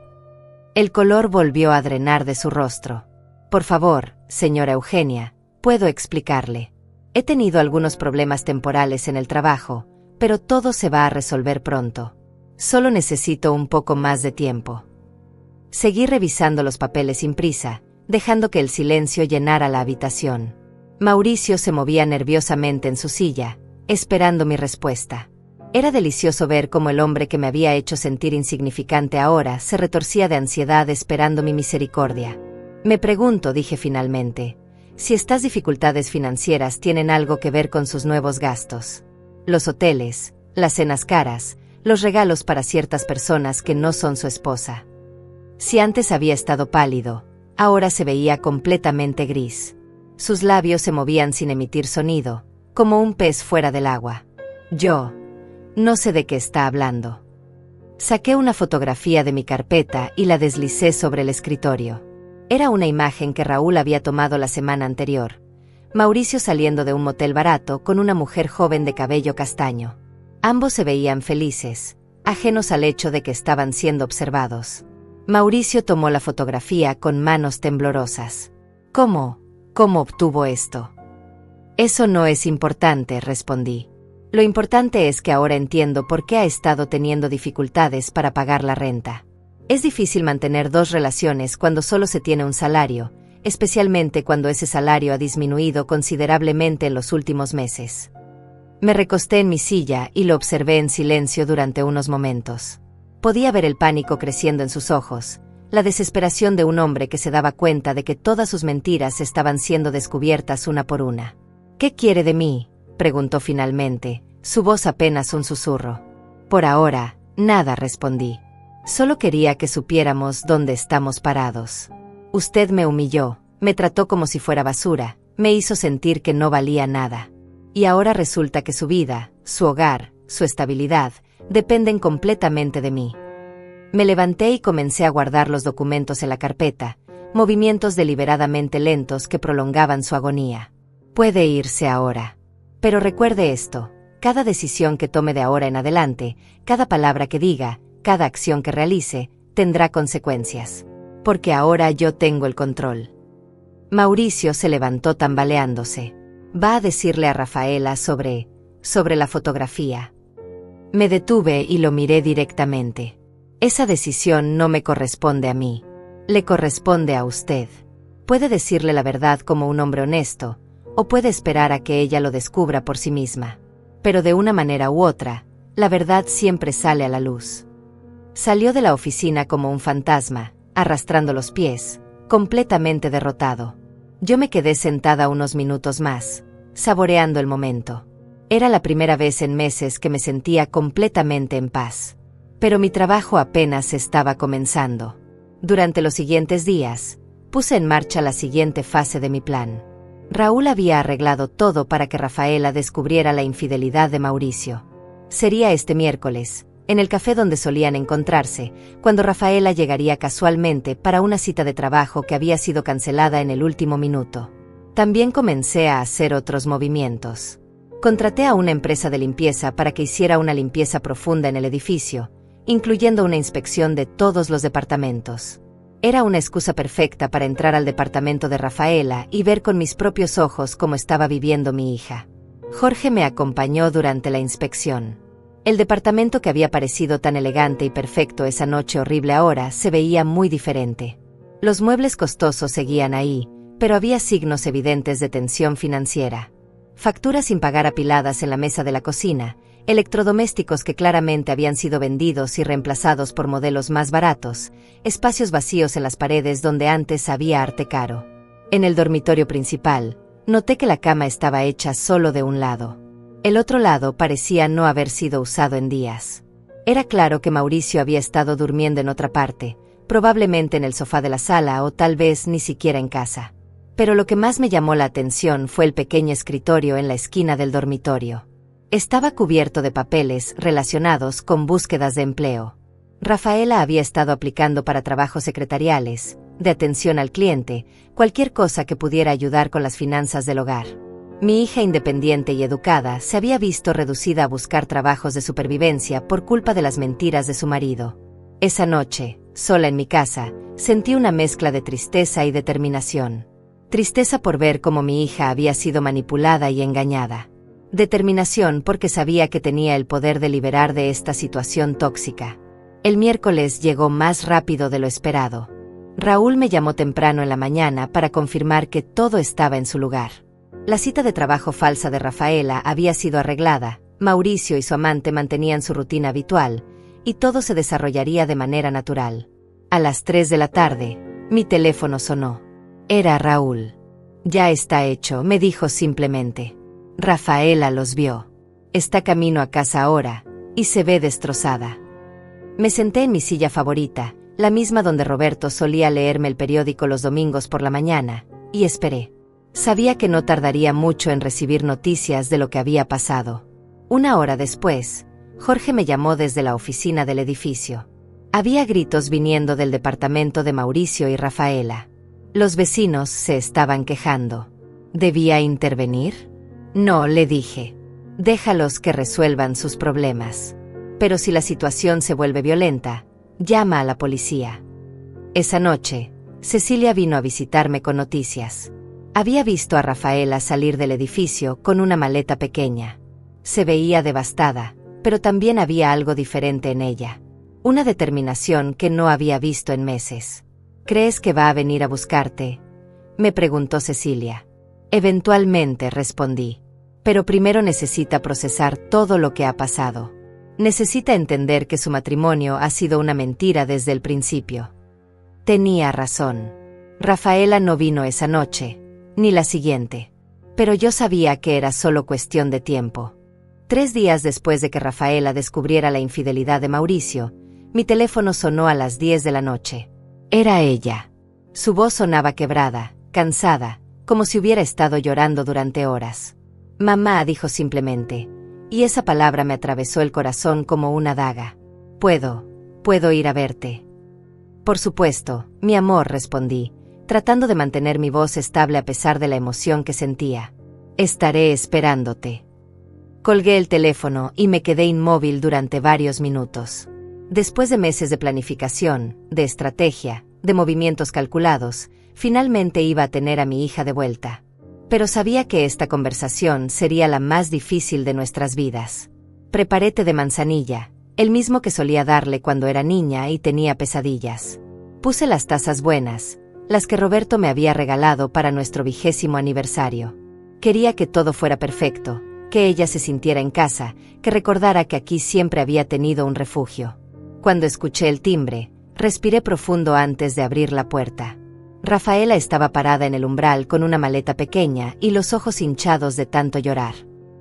El color volvió a drenar de su rostro. «Por favor, señora Eugenia, puedo explicarle. He tenido algunos problemas temporales en el trabajo, pero todo se va a resolver pronto. Solo necesito un poco más de tiempo». Seguí revisando los papeles sin prisa, dejando que el silencio llenara la habitación. Mauricio se movía nerviosamente en su silla, esperando mi respuesta. Era delicioso ver cómo el hombre que me había hecho sentir insignificante ahora se retorcía de ansiedad esperando mi misericordia. «Me pregunto», dije finalmente, «si estas dificultades financieras tienen algo que ver con sus nuevos gastos. Los hoteles, las cenas caras, los regalos para ciertas personas que no son su esposa». Si antes había estado pálido, ahora se veía completamente gris. Sus labios se movían sin emitir sonido, como un pez fuera del agua. «Yo no sé de qué está hablando». Saqué una fotografía de mi carpeta y la deslicé sobre el escritorio. Era una imagen que Raúl había tomado la semana anterior. Mauricio saliendo de un motel barato con una mujer joven de cabello castaño. Ambos se veían felices, ajenos al hecho de que estaban siendo observados. Mauricio tomó la fotografía con manos temblorosas. ¿Cómo obtuvo esto? «Eso no es importante», respondí. «Lo importante es que ahora entiendo por qué ha estado teniendo dificultades para pagar la renta. Es difícil mantener 2 relaciones cuando solo se tiene un salario, especialmente cuando ese salario ha disminuido considerablemente en los últimos meses». Me recosté en mi silla y lo observé en silencio durante unos momentos. Podía ver el pánico creciendo en sus ojos, la desesperación de un hombre que se daba cuenta de que todas sus mentiras estaban siendo descubiertas una por una. «¿Qué quiere de mí?», preguntó finalmente, su voz apenas un susurro. «Por ahora, nada», respondí. «Solo quería que supiéramos dónde estamos parados. Usted me humilló, me trató como si fuera basura, me hizo sentir que no valía nada. Y ahora resulta que su vida, su hogar, su estabilidad, dependen completamente de mí». Me levanté y comencé a guardar los documentos en la carpeta, movimientos deliberadamente lentos que prolongaban su agonía. «Puede irse ahora. Pero recuerde esto, cada decisión que tome de ahora en adelante, cada palabra que diga, cada acción que realice, tendrá consecuencias. Porque ahora yo tengo el control». Mauricio se levantó tambaleándose. «¿Va a decirle a Rafaela sobre la fotografía?». Me detuve y lo miré directamente. «Esa decisión no me corresponde a mí. Le corresponde a usted. Puede decirle la verdad como un hombre honesto, o puede esperar a que ella lo descubra por sí misma. Pero de una manera u otra, la verdad siempre sale a la luz». Salió de la oficina como un fantasma, arrastrando los pies, completamente derrotado. Yo me quedé sentada unos minutos más, saboreando el momento. Era la primera vez en meses que me sentía completamente en paz. Pero mi trabajo apenas estaba comenzando. Durante los siguientes días, puse en marcha la siguiente fase de mi plan. Raúl había arreglado todo para que Rafaela descubriera la infidelidad de Mauricio. Sería este miércoles, en el café donde solían encontrarse, cuando Rafaela llegaría casualmente para una cita de trabajo que había sido cancelada en el último minuto. También comencé a hacer otros movimientos. Contraté a una empresa de limpieza para que hiciera una limpieza profunda en el edificio, incluyendo una inspección de todos los departamentos. Era una excusa perfecta para entrar al departamento de Rafaela y ver con mis propios ojos cómo estaba viviendo mi hija. Jorge me acompañó durante la inspección. El departamento que había parecido tan elegante y perfecto esa noche horrible ahora se veía muy diferente. Los muebles costosos seguían ahí, pero había signos evidentes de tensión financiera. Facturas sin pagar apiladas en la mesa de la cocina, electrodomésticos que claramente habían sido vendidos y reemplazados por modelos más baratos, espacios vacíos en las paredes donde antes había arte caro. En el dormitorio principal, noté que la cama estaba hecha solo de un lado. El otro lado parecía no haber sido usado en días. Era claro que Mauricio había estado durmiendo en otra parte, probablemente en el sofá de la sala o tal vez ni siquiera en casa. Pero lo que más me llamó la atención fue el pequeño escritorio en la esquina del dormitorio. Estaba cubierto de papeles relacionados con búsquedas de empleo. Rafaela había estado aplicando para trabajos secretariales, de atención al cliente, cualquier cosa que pudiera ayudar con las finanzas del hogar. Mi hija independiente y educada se había visto reducida a buscar trabajos de supervivencia por culpa de las mentiras de su marido. Esa noche, sola en mi casa, sentí una mezcla de tristeza y determinación. Tristeza por ver cómo mi hija había sido manipulada y engañada. Determinación porque sabía que tenía el poder de liberar de esta situación tóxica. El miércoles llegó más rápido de lo esperado. Raúl me llamó temprano en la mañana para confirmar que todo estaba en su lugar. La cita de trabajo falsa de Rafaela había sido arreglada, Mauricio y su amante mantenían su rutina habitual, y todo se desarrollaría de manera natural. A las 3 de la tarde, mi teléfono sonó. Era Raúl. «Ya está hecho», me dijo simplemente. «Rafaela los vio. Está camino a casa ahora, y se ve destrozada». Me senté en mi silla favorita, la misma donde Roberto solía leerme el periódico los domingos por la mañana, y esperé. Sabía que no tardaría mucho en recibir noticias de lo que había pasado. Una hora después, Jorge me llamó desde la oficina del edificio. Había gritos viniendo del departamento de Mauricio y Rafaela. Los vecinos se estaban quejando. ¿Debía intervenir? No, le dije. Déjalos que resuelvan sus problemas. Pero si la situación se vuelve violenta, llama a la policía. Esa noche, Cecilia vino a visitarme con noticias. Había visto a Rafaela salir del edificio con una maleta pequeña. Se veía devastada, pero también había algo diferente en ella. Una determinación que no había visto en meses. ¿Crees que va a venir a buscarte?, me preguntó Cecilia. Eventualmente, respondí. Pero primero necesita procesar todo lo que ha pasado. Necesita entender que su matrimonio ha sido una mentira desde el principio. Tenía razón. Rafaela no vino esa noche, ni la siguiente. Pero yo sabía que era solo cuestión de tiempo. 3 días después de que Rafaela descubriera la infidelidad de Mauricio, mi teléfono sonó a las 10 de la noche. Era ella. Su voz sonaba quebrada, cansada, como si hubiera estado llorando durante horas. Mamá, dijo simplemente, y esa palabra me atravesó el corazón como una daga. ¿Puedo ir a verte? Por supuesto, mi amor, respondí, tratando de mantener mi voz estable a pesar de la emoción que sentía. Estaré esperándote. Colgué el teléfono y me quedé inmóvil durante varios minutos. Después de meses de planificación, de estrategia, de movimientos calculados, finalmente iba a tener a mi hija de vuelta. Pero sabía que esta conversación sería la más difícil de nuestras vidas. Preparé té de manzanilla, el mismo que solía darle cuando era niña y tenía pesadillas. Puse las tazas buenas, las que Roberto me había regalado para nuestro 20º aniversario. Quería que todo fuera perfecto, que ella se sintiera en casa, que recordara que aquí siempre había tenido un refugio. Cuando escuché el timbre, respiré profundo antes de abrir la puerta. Rafaela estaba parada en el umbral con una maleta pequeña y los ojos hinchados de tanto llorar.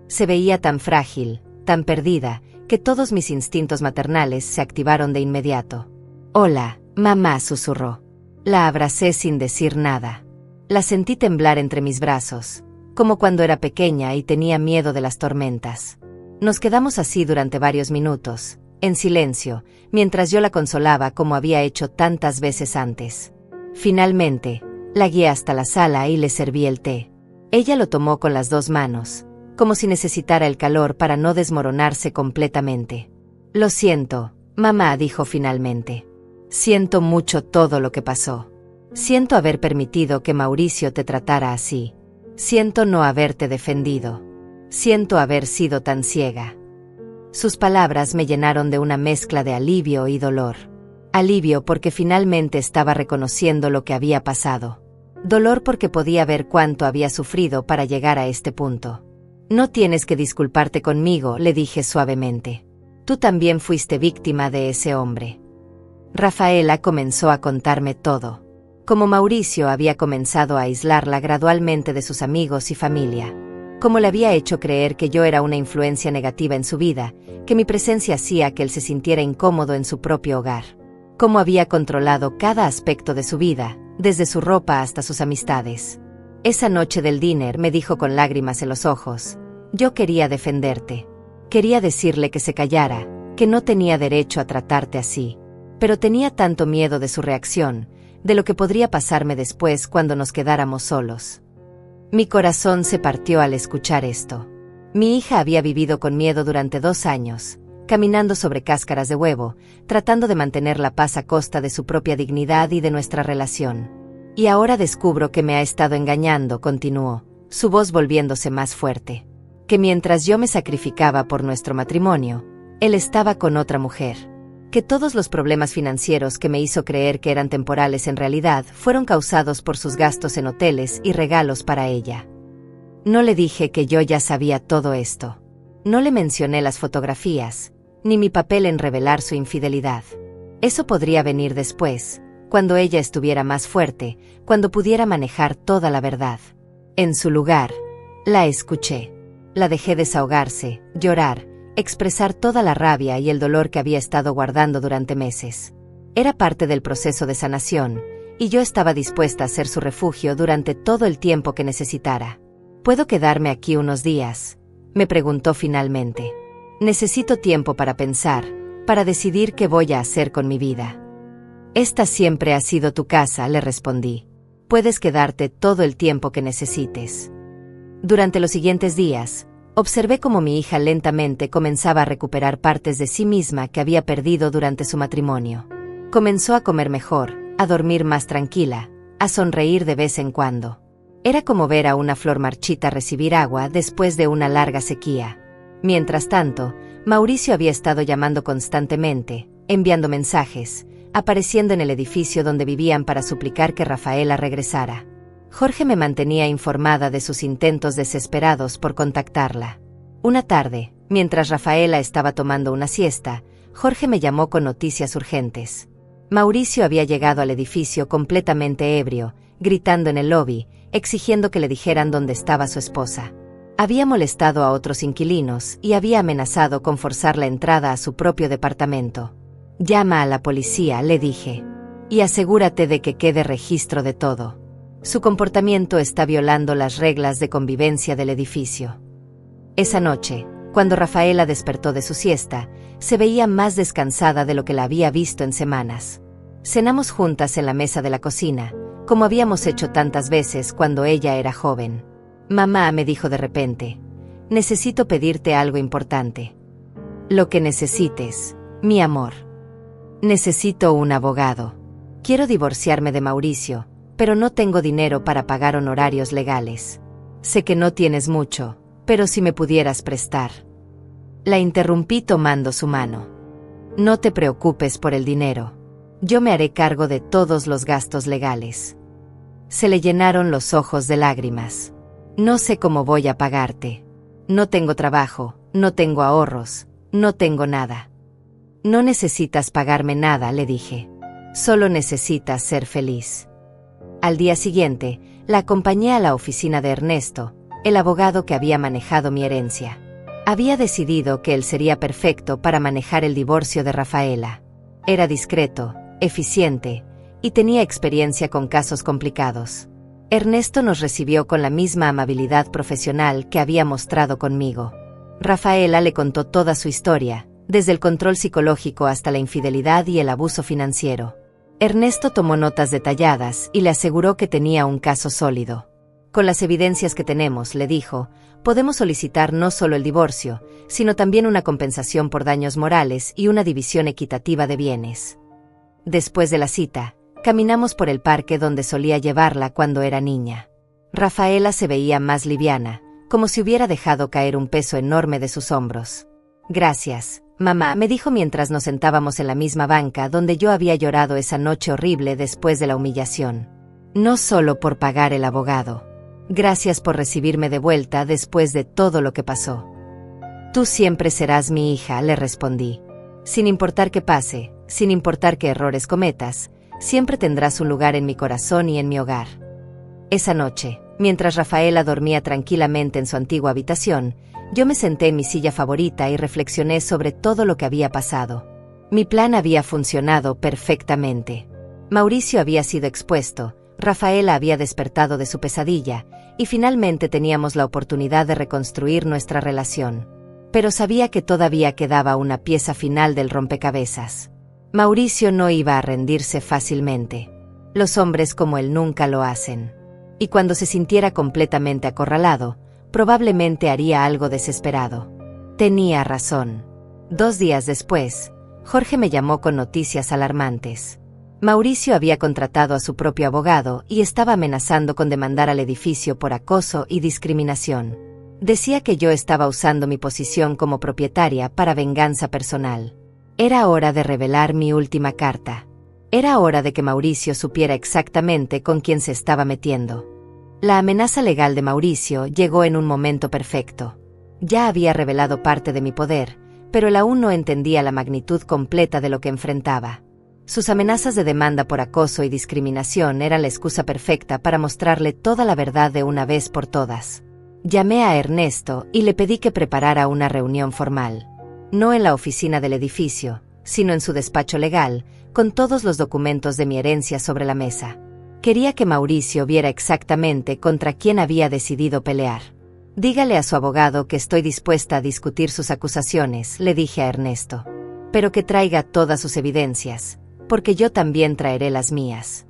Se veía tan frágil, tan perdida, que todos mis instintos maternales se activaron de inmediato. «Hola, mamá», susurró. La abracé sin decir nada. La sentí temblar entre mis brazos, como cuando era pequeña y tenía miedo de las tormentas. Nos quedamos así durante varios minutos, en silencio, mientras yo la consolaba como había hecho tantas veces antes. Finalmente, la guié hasta la sala y le serví el té. Ella lo tomó con las 2 manos, como si necesitara el calor para no desmoronarse completamente. «Lo siento, mamá», dijo finalmente. «Siento mucho todo lo que pasó. Siento haber permitido que Mauricio te tratara así. Siento no haberte defendido. Siento haber sido tan ciega». Sus palabras me llenaron de una mezcla de alivio y dolor. Alivio porque finalmente estaba reconociendo lo que había pasado. Dolor porque podía ver cuánto había sufrido para llegar a este punto. «No tienes que disculparte conmigo», le dije suavemente. «Tú también fuiste víctima de ese hombre». Rafaela comenzó a contarme todo. Cómo Mauricio había comenzado a aislarla gradualmente de sus amigos y familia. Cómo le había hecho creer que yo era una influencia negativa en su vida, que mi presencia hacía que él se sintiera incómodo en su propio hogar. Cómo había controlado cada aspecto de su vida, desde su ropa hasta sus amistades. Esa noche del diner me dijo con lágrimas en los ojos: «Yo quería defenderte. Quería decirle que se callara, que no tenía derecho a tratarte así. Pero tenía tanto miedo de su reacción, de lo que podría pasarme después cuando nos quedáramos solos». Mi corazón se partió al escuchar esto. Mi hija había vivido con miedo durante 2 años, caminando sobre cáscaras de huevo, tratando de mantener la paz a costa de su propia dignidad y de nuestra relación. «Y ahora descubro que me ha estado engañando», continuó, su voz volviéndose más fuerte. «Que mientras yo me sacrificaba por nuestro matrimonio, él estaba con otra mujer. Que todos los problemas financieros que me hizo creer que eran temporales en realidad fueron causados por sus gastos en hoteles y regalos para ella». No le dije que yo ya sabía todo esto. No le mencioné las fotografías, ni mi papel en revelar su infidelidad. Eso podría venir después, cuando ella estuviera más fuerte, cuando pudiera manejar toda la verdad. En su lugar, la escuché. La dejé desahogarse, llorar, expresar toda la rabia y el dolor que había estado guardando durante meses. Era parte del proceso de sanación, y yo estaba dispuesta a ser su refugio durante todo el tiempo que necesitara. «¿Puedo quedarme aquí unos días?», me preguntó finalmente. «Necesito tiempo para pensar, para decidir qué voy a hacer con mi vida». «Esta siempre ha sido tu casa», le respondí. «Puedes quedarte todo el tiempo que necesites». Durante los siguientes días, observé cómo mi hija lentamente comenzaba a recuperar partes de sí misma que había perdido durante su matrimonio. Comenzó a comer mejor, a dormir más tranquila, a sonreír de vez en cuando. Era como ver a una flor marchita recibir agua después de una larga sequía. Mientras tanto, Mauricio había estado llamando constantemente, enviando mensajes, apareciendo en el edificio donde vivían para suplicar que Rafaela regresara. Jorge me mantenía informada de sus intentos desesperados por contactarla. Una tarde, mientras Rafaela estaba tomando una siesta, Jorge me llamó con noticias urgentes. Mauricio había llegado al edificio completamente ebrio, gritando en el lobby, exigiendo que le dijeran dónde estaba su esposa. Había molestado a otros inquilinos y había amenazado con forzar la entrada a su propio departamento. «Llama a la policía», le dije, «y asegúrate de que quede registro de todo. Su comportamiento está violando las reglas de convivencia del edificio». Esa noche, cuando Rafaela despertó de su siesta, se veía más descansada de lo que la había visto en semanas. Cenamos juntas en la mesa de la cocina, como habíamos hecho tantas veces cuando ella era joven. «Mamá», me dijo de repente, «necesito pedirte algo importante». «Lo que necesites, mi amor». «Necesito un abogado. Quiero divorciarme de Mauricio, pero no tengo dinero para pagar honorarios legales. Sé que no tienes mucho, pero si me pudieras prestar». La interrumpí tomando su mano. «No te preocupes por el dinero. Yo me haré cargo de todos los gastos legales». Se le llenaron los ojos de lágrimas. «No sé cómo voy a pagarte. No tengo trabajo, no tengo ahorros, no tengo nada». «No necesitas pagarme nada», le dije. «Solo necesitas ser feliz». Al día siguiente, la acompañé a la oficina de Ernesto, el abogado que había manejado mi herencia. Había decidido que él sería perfecto para manejar el divorcio de Rafaela. Era discreto, eficiente, y tenía experiencia con casos complicados. Ernesto nos recibió con la misma amabilidad profesional que había mostrado conmigo. Rafaela le contó toda su historia, desde el control psicológico hasta la infidelidad y el abuso financiero. Ernesto tomó notas detalladas y le aseguró que tenía un caso sólido. «Con las evidencias que tenemos», le dijo, «podemos solicitar no solo el divorcio, sino también una compensación por daños morales y una división equitativa de bienes». Después de la cita, caminamos por el parque donde solía llevarla cuando era niña. Rafaela se veía más liviana, como si hubiera dejado caer un peso enorme de sus hombros. «Gracias, mamá», me dijo mientras nos sentábamos en la misma banca donde yo había llorado esa noche horrible después de la humillación. «No solo por pagar el abogado. Gracias por recibirme de vuelta después de todo lo que pasó». «Tú siempre serás mi hija», le respondí. «Sin importar qué pase, sin importar qué errores cometas, siempre tendrás un lugar en mi corazón y en mi hogar». Esa noche, mientras Rafaela dormía tranquilamente en su antigua habitación, yo me senté en mi silla favorita y reflexioné sobre todo lo que había pasado. Mi plan había funcionado perfectamente. Mauricio había sido expuesto, Rafaela había despertado de su pesadilla, y finalmente teníamos la oportunidad de reconstruir nuestra relación. Pero sabía que todavía quedaba una pieza final del rompecabezas. Mauricio no iba a rendirse fácilmente. Los hombres como él nunca lo hacen. Y cuando se sintiera completamente acorralado, probablemente haría algo desesperado. Tenía razón. 2 días después, Jorge me llamó con noticias alarmantes. Mauricio había contratado a su propio abogado y estaba amenazando con demandar al edificio por acoso y discriminación. Decía que yo estaba usando mi posición como propietaria para venganza personal. Era hora de revelar mi última carta. Era hora de que Mauricio supiera exactamente con quién se estaba metiendo. La amenaza legal de Mauricio llegó en un momento perfecto. Ya había revelado parte de mi poder, pero él aún no entendía la magnitud completa de lo que enfrentaba. Sus amenazas de demanda por acoso y discriminación eran la excusa perfecta para mostrarle toda la verdad de una vez por todas. Llamé a Ernesto y le pedí que preparara una reunión formal. No en la oficina del edificio, sino en su despacho legal, con todos los documentos de mi herencia sobre la mesa. Quería que Mauricio viera exactamente contra quién había decidido pelear. «Dígale a su abogado que estoy dispuesta a discutir sus acusaciones», le dije a Ernesto. «Pero que traiga todas sus evidencias, porque yo también traeré las mías».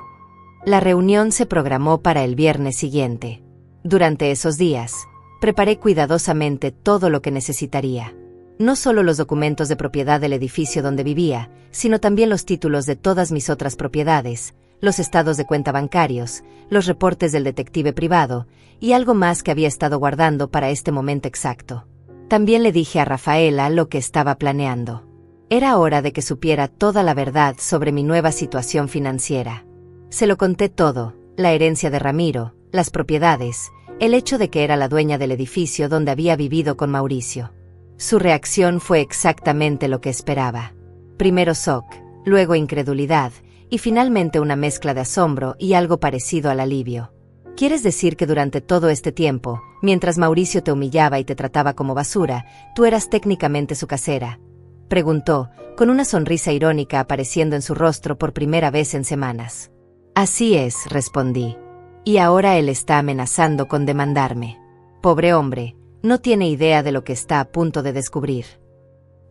La reunión se programó para el viernes siguiente. Durante esos días, preparé cuidadosamente todo lo que necesitaría. No solo los documentos de propiedad del edificio donde vivía, sino también los títulos de todas mis otras propiedades, los estados de cuenta bancarios, los reportes del detective privado, y algo más que había estado guardando para este momento exacto. También le dije a Rafaela lo que estaba planeando. Era hora de que supiera toda la verdad sobre mi nueva situación financiera. Se lo conté todo, la herencia de Ramiro, las propiedades, el hecho de que era la dueña del edificio donde había vivido con Mauricio. Su reacción fue exactamente lo que esperaba. Primero shock, luego incredulidad, y finalmente una mezcla de asombro y algo parecido al alivio. ¿Quieres decir que durante todo este tiempo, mientras Mauricio te humillaba y te trataba como basura, tú eras técnicamente su casera?, preguntó, con una sonrisa irónica apareciendo en su rostro por primera vez en semanas. Así es, respondí. Y ahora él está amenazando con demandarme. Pobre hombre, no tiene idea de lo que está a punto de descubrir.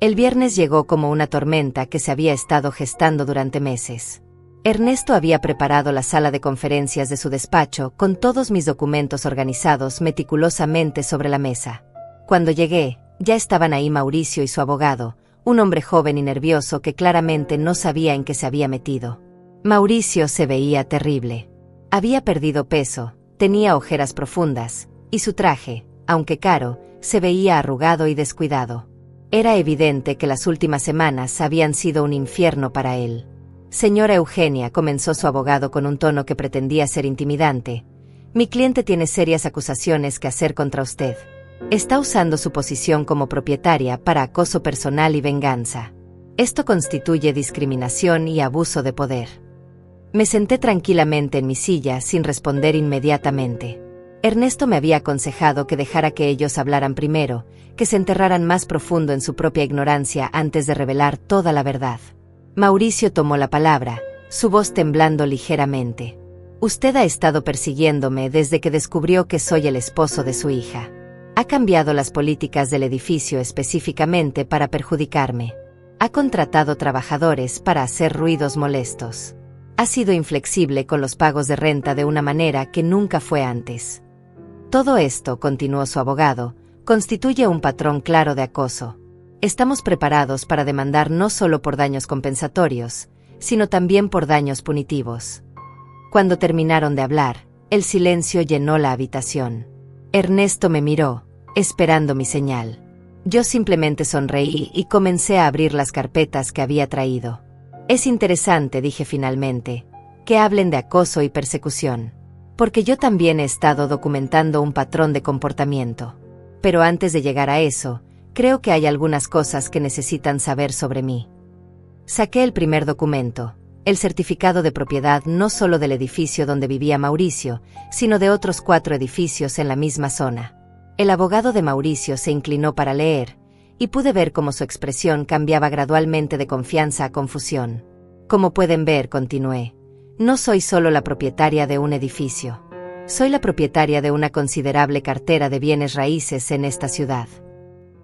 El viernes llegó como una tormenta que se había estado gestando durante meses. Ernesto había preparado la sala de conferencias de su despacho con todos mis documentos organizados meticulosamente sobre la mesa. Cuando llegué, ya estaban ahí Mauricio y su abogado, un hombre joven y nervioso que claramente no sabía en qué se había metido. Mauricio se veía terrible. Había perdido peso, tenía ojeras profundas, y su traje, aunque caro, se veía arrugado y descuidado. Era evidente que las últimas semanas habían sido un infierno para él. Señora Eugenia, comenzó su abogado con un tono que pretendía ser intimidante, mi cliente tiene serias acusaciones que hacer contra usted. Está usando su posición como propietaria para acoso personal y venganza. Esto constituye discriminación y abuso de poder. Me senté tranquilamente en mi silla sin responder inmediatamente. Ernesto me había aconsejado que dejara que ellos hablaran primero, que se enterraran más profundo en su propia ignorancia antes de revelar toda la verdad. Mauricio tomó la palabra, su voz temblando ligeramente. Usted ha estado persiguiéndome desde que descubrió que soy el esposo de su hija. Ha cambiado las políticas del edificio específicamente para perjudicarme. Ha contratado trabajadores para hacer ruidos molestos. Ha sido inflexible con los pagos de renta de una manera que nunca fue antes. Todo esto, continuó su abogado, constituye un patrón claro de acoso. Estamos preparados para demandar no solo por daños compensatorios, sino también por daños punitivos. Cuando terminaron de hablar, el silencio llenó la habitación. Ernesto me miró, esperando mi señal. Yo simplemente sonreí y comencé a abrir las carpetas que había traído. Es interesante, dije finalmente, que hablen de acoso y persecución, porque yo también he estado documentando un patrón de comportamiento. Pero antes de llegar a eso, creo que hay algunas cosas que necesitan saber sobre mí. Saqué el primer documento, el certificado de propiedad no solo del edificio donde vivía Mauricio, sino de otros 4 edificios en la misma zona. El abogado de Mauricio se inclinó para leer, y pude ver cómo su expresión cambiaba gradualmente de confianza a confusión. Como pueden ver, continué, no soy solo la propietaria de un edificio. Soy la propietaria de una considerable cartera de bienes raíces en esta ciudad.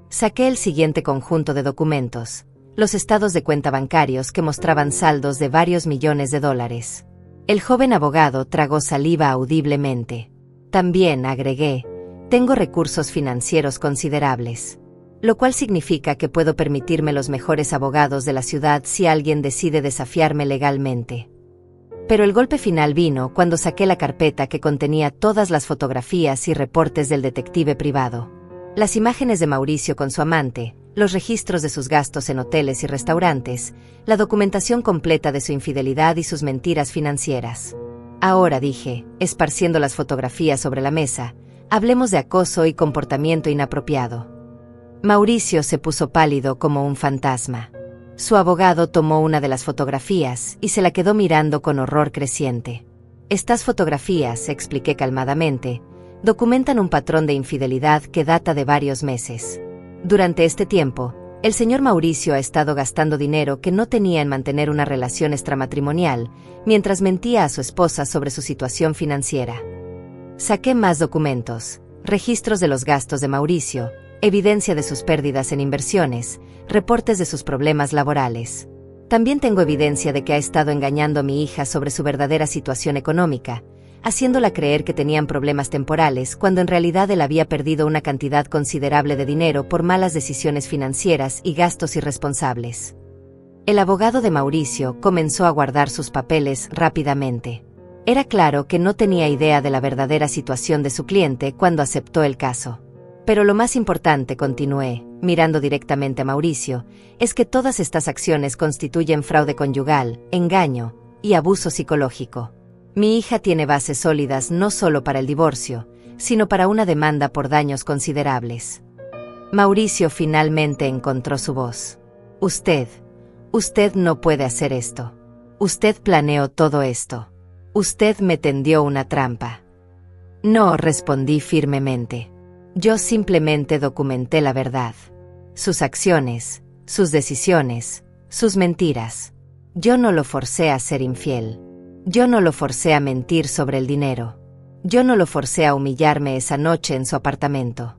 Saqué el siguiente conjunto de documentos, los estados de cuenta bancarios que mostraban saldos de varios millones de dólares. El joven abogado tragó saliva audiblemente. También, agregué, tengo recursos financieros considerables, lo cual significa que puedo permitirme los mejores abogados de la ciudad si alguien decide desafiarme legalmente. Pero el golpe final vino cuando saqué la carpeta que contenía todas las fotografías y reportes del detective privado. Las imágenes de Mauricio con su amante, los registros de sus gastos en hoteles y restaurantes, la documentación completa de su infidelidad y sus mentiras financieras. Ahora, dije, esparciendo las fotografías sobre la mesa, hablemos de acoso y comportamiento inapropiado. Mauricio se puso pálido como un fantasma. Su abogado tomó una de las fotografías y se la quedó mirando con horror creciente. Estas fotografías, expliqué calmadamente, documentan un patrón de infidelidad que data de varios meses. Durante este tiempo, el señor Mauricio ha estado gastando dinero que no tenía en mantener una relación extramatrimonial, mientras mentía a su esposa sobre su situación financiera. Saqué más documentos, registros de los gastos de Mauricio, evidencia de sus pérdidas en inversiones, reportes de sus problemas laborales. También tengo evidencia de que ha estado engañando a mi hija sobre su verdadera situación económica, haciéndola creer que tenían problemas temporales cuando en realidad él había perdido una cantidad considerable de dinero por malas decisiones financieras y gastos irresponsables. El abogado de Mauricio comenzó a guardar sus papeles rápidamente. Era claro que no tenía idea de la verdadera situación de su cliente cuando aceptó el caso. Pero lo más importante, continué, mirando directamente a Mauricio, es que todas estas acciones constituyen fraude conyugal, engaño y abuso psicológico. Mi hija tiene bases sólidas no solo para el divorcio, sino para una demanda por daños considerables. Mauricio finalmente encontró su voz. Usted no puede hacer esto. Usted planeó todo esto. Usted me tendió una trampa. No, respondí firmemente. Yo simplemente documenté la verdad. Sus acciones, sus decisiones, sus mentiras. Yo no lo forcé a ser infiel. Yo no lo forcé a mentir sobre el dinero. Yo no lo forcé a humillarme esa noche en su apartamento.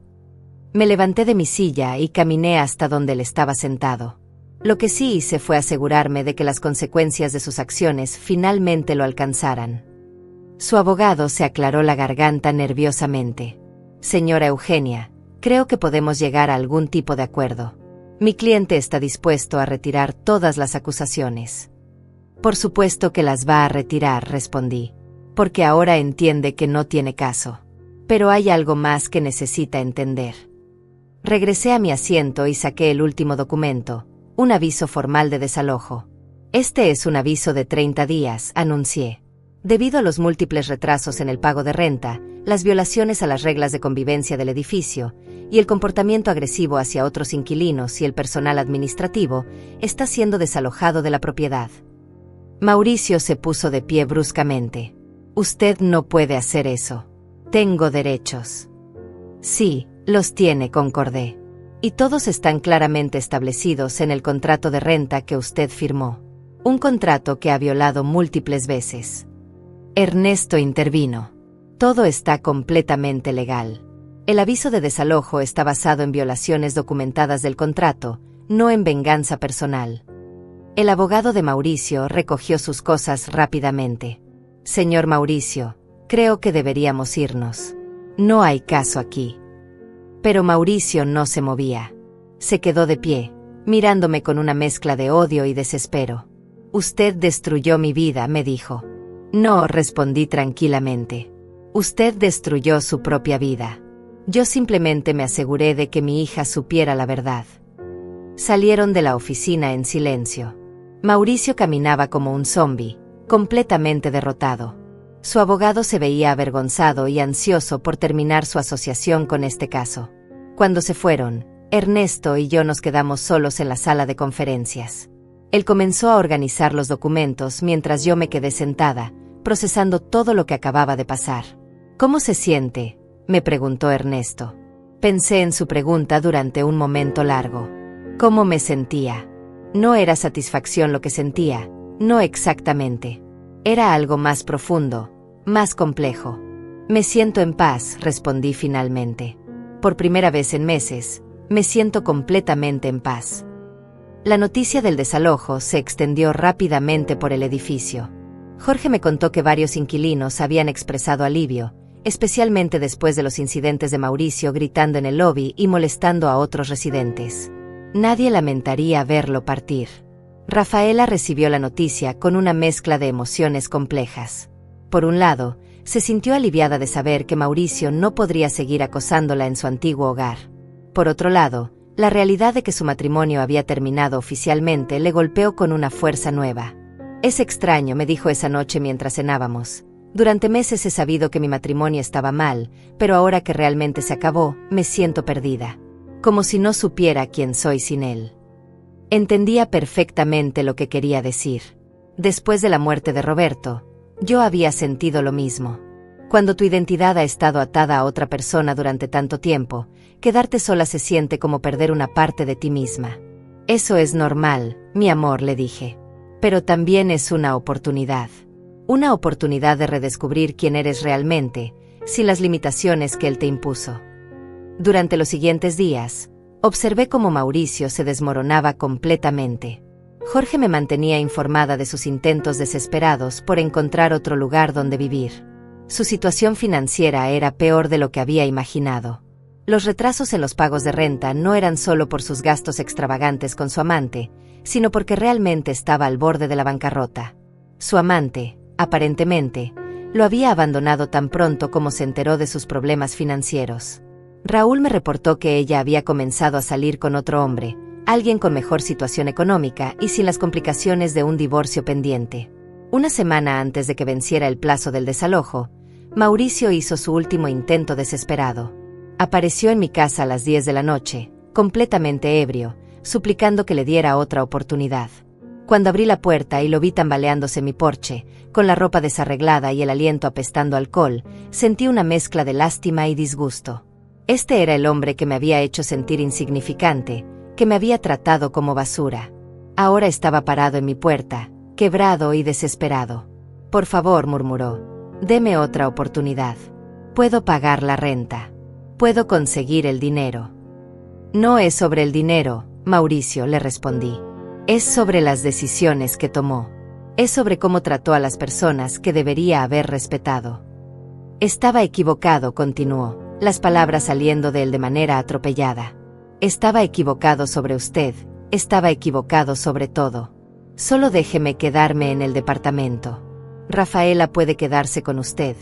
Me levanté de mi silla y caminé hasta donde él estaba sentado. Lo que sí hice fue asegurarme de que las consecuencias de sus acciones finalmente lo alcanzaran. Su abogado se aclaró la garganta nerviosamente. Señora Eugenia, creo que podemos llegar a algún tipo de acuerdo. Mi cliente está dispuesto a retirar todas las acusaciones. Por supuesto que las va a retirar, respondí, porque ahora entiende que no tiene caso. Pero hay algo más que necesita entender. Regresé a mi asiento y saqué el último documento, un aviso formal de desalojo. Este es un aviso de 30 días, anuncié. Debido a los múltiples retrasos en el pago de renta, las violaciones a las reglas de convivencia del edificio y el comportamiento agresivo hacia otros inquilinos y el personal administrativo, está siendo desalojado de la propiedad. Mauricio se puso de pie bruscamente. Usted no puede hacer eso. Tengo derechos. Sí, los tiene, concordé. Y todos están claramente establecidos en el contrato de renta que usted firmó. Un contrato que ha violado múltiples veces. Ernesto intervino. Todo está completamente legal. El aviso de desalojo está basado en violaciones documentadas del contrato, no en venganza personal. El abogado de Mauricio recogió sus cosas rápidamente. Señor Mauricio, creo que deberíamos irnos. No hay caso aquí. Pero Mauricio no se movía. Se quedó de pie, mirándome con una mezcla de odio y desespero. Usted destruyó mi vida, me dijo. No, respondí tranquilamente. Usted destruyó su propia vida. Yo simplemente me aseguré de que mi hija supiera la verdad. Salieron de la oficina en silencio. Mauricio caminaba como un zombi, completamente derrotado. Su abogado se veía avergonzado y ansioso por terminar su asociación con este caso. Cuando se fueron, Ernesto y yo nos quedamos solos en la sala de conferencias. Él comenzó a organizar los documentos mientras yo me quedé sentada, procesando todo lo que acababa de pasar. ¿Cómo se siente?, me preguntó Ernesto. Pensé en su pregunta durante un momento largo. ¿Cómo me sentía? No era satisfacción lo que sentía, no exactamente. Era algo más profundo, más complejo. Me siento en paz, respondí finalmente. Por primera vez en meses, me siento completamente en paz. La noticia del desalojo se extendió rápidamente por el edificio. Jorge me contó que varios inquilinos habían expresado alivio, especialmente después de los incidentes de Mauricio gritando en el lobby y molestando a otros residentes. Nadie lamentaría verlo partir. Rafaela recibió la noticia con una mezcla de emociones complejas. Por un lado, se sintió aliviada de saber que Mauricio no podría seguir acosándola en su antiguo hogar. Por otro lado, la realidad de que su matrimonio había terminado oficialmente le golpeó con una fuerza nueva. Es extraño, me dijo esa noche mientras cenábamos. Durante meses he sabido que mi matrimonio estaba mal, pero ahora que realmente se acabó, me siento perdida. Como si no supiera quién soy sin él. Entendía perfectamente lo que quería decir. Después de la muerte de Roberto, yo había sentido lo mismo. Cuando tu identidad ha estado atada a otra persona durante tanto tiempo, quedarte sola se siente como perder una parte de ti misma. Eso es normal, mi amor, le dije. Pero también es una oportunidad. Una oportunidad de redescubrir quién eres realmente, sin las limitaciones que él te impuso. Durante los siguientes días, observé cómo Mauricio se desmoronaba completamente. Jorge me mantenía informada de sus intentos desesperados por encontrar otro lugar donde vivir. Su situación financiera era peor de lo que había imaginado. Los retrasos en los pagos de renta no eran solo por sus gastos extravagantes con su amante, sino porque realmente estaba al borde de la bancarrota. Su amante, aparentemente, lo había abandonado tan pronto como se enteró de sus problemas financieros. Raúl me reportó que ella había comenzado a salir con otro hombre, alguien con mejor situación económica y sin las complicaciones de un divorcio pendiente. Una semana antes de que venciera el plazo del desalojo, Mauricio hizo su último intento desesperado. Apareció en mi casa a las 10 de la noche, completamente ebrio, suplicando que le diera otra oportunidad. Cuando abrí la puerta y lo vi tambaleándose en mi porche, con la ropa desarreglada y el aliento apestando a alcohol, sentí una mezcla de lástima y disgusto. Este era el hombre que me había hecho sentir insignificante, que me había tratado como basura. Ahora estaba parado en mi puerta, quebrado y desesperado. «Por favor», murmuró, «deme otra oportunidad. Puedo pagar la renta. Puedo conseguir el dinero». «No es sobre el dinero, Mauricio», le respondí. «Es sobre las decisiones que tomó. Es sobre cómo trató a las personas que debería haber respetado». «Estaba equivocado», continuó, las palabras saliendo de él de manera atropellada. «Estaba equivocado sobre usted, estaba equivocado sobre todo. Solo déjeme quedarme en el departamento. Rafaela puede quedarse con usted.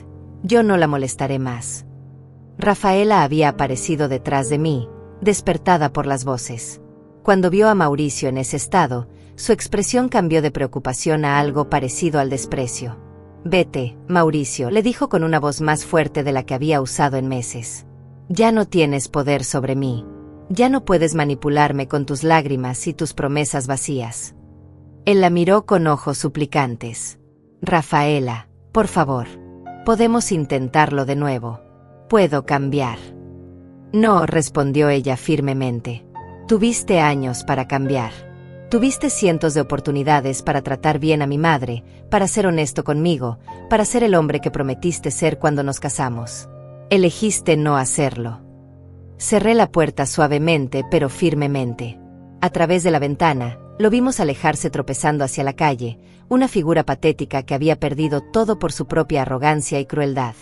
Yo no la molestaré más». Rafaela había aparecido detrás de mí, despertada por las voces. Cuando vio a Mauricio en ese estado, su expresión cambió de preocupación a algo parecido al desprecio. «Vete, Mauricio», le dijo con una voz más fuerte de la que había usado en meses. «Ya no tienes poder sobre mí. Ya no puedes manipularme con tus lágrimas y tus promesas vacías». Él la miró con ojos suplicantes. «Rafaela, por favor. Podemos intentarlo de nuevo. Puedo cambiar». «No», respondió ella firmemente. «Tuviste años para cambiar. Tuviste cientos de oportunidades para tratar bien a mi madre, para ser honesto conmigo, para ser el hombre que prometiste ser cuando nos casamos. Elegiste no hacerlo». Cerré la puerta suavemente pero firmemente. A través de la ventana, lo vimos alejarse tropezando hacia la calle, una figura patética que había perdido todo por su propia arrogancia y crueldad.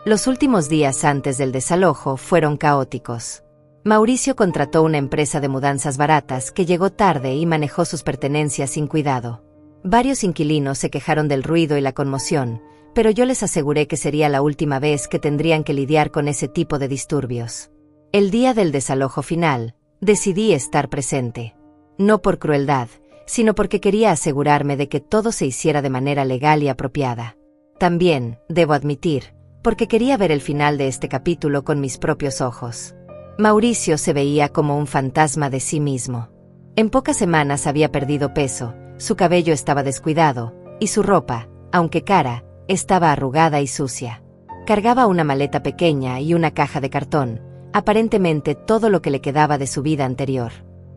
Los últimos días antes del desalojo fueron caóticos. Mauricio contrató una empresa de mudanzas baratas que llegó tarde y manejó sus pertenencias sin cuidado. Varios inquilinos se quejaron del ruido y la conmoción, pero yo les aseguré que sería la última vez que tendrían que lidiar con ese tipo de disturbios. El día del desalojo final, decidí estar presente. No por crueldad, sino porque quería asegurarme de que todo se hiciera de manera legal y apropiada. También, debo admitir, porque quería ver el final de este capítulo con mis propios ojos. Mauricio se veía como un fantasma de sí mismo. En pocas semanas había perdido peso, su cabello estaba descuidado, y su ropa, aunque cara, estaba arrugada y sucia. Cargaba una maleta pequeña y una caja de cartón, aparentemente todo lo que le quedaba de su vida anterior.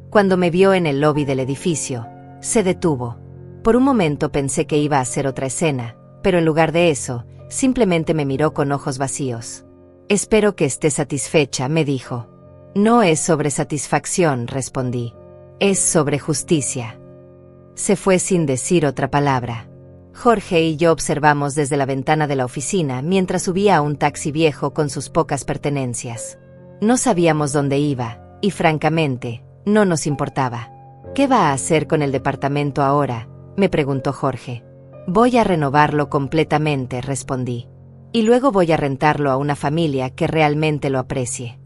Cuando me vio en el lobby del edificio, se detuvo. Por un momento pensé que iba a hacer otra escena, pero en lugar de eso, simplemente me miró con ojos vacíos. «Espero que esté satisfecha», me dijo. «No es sobre satisfacción», respondí. «Es sobre justicia». Se fue sin decir otra palabra. Jorge y yo observamos desde la ventana de la oficina mientras subía a un taxi viejo con sus pocas pertenencias. No sabíamos dónde iba, y francamente, no nos importaba. «¿Qué va a hacer con el departamento ahora?», me preguntó Jorge. «Voy a renovarlo completamente», respondí. «Y luego voy a rentarlo a una familia que realmente lo aprecie».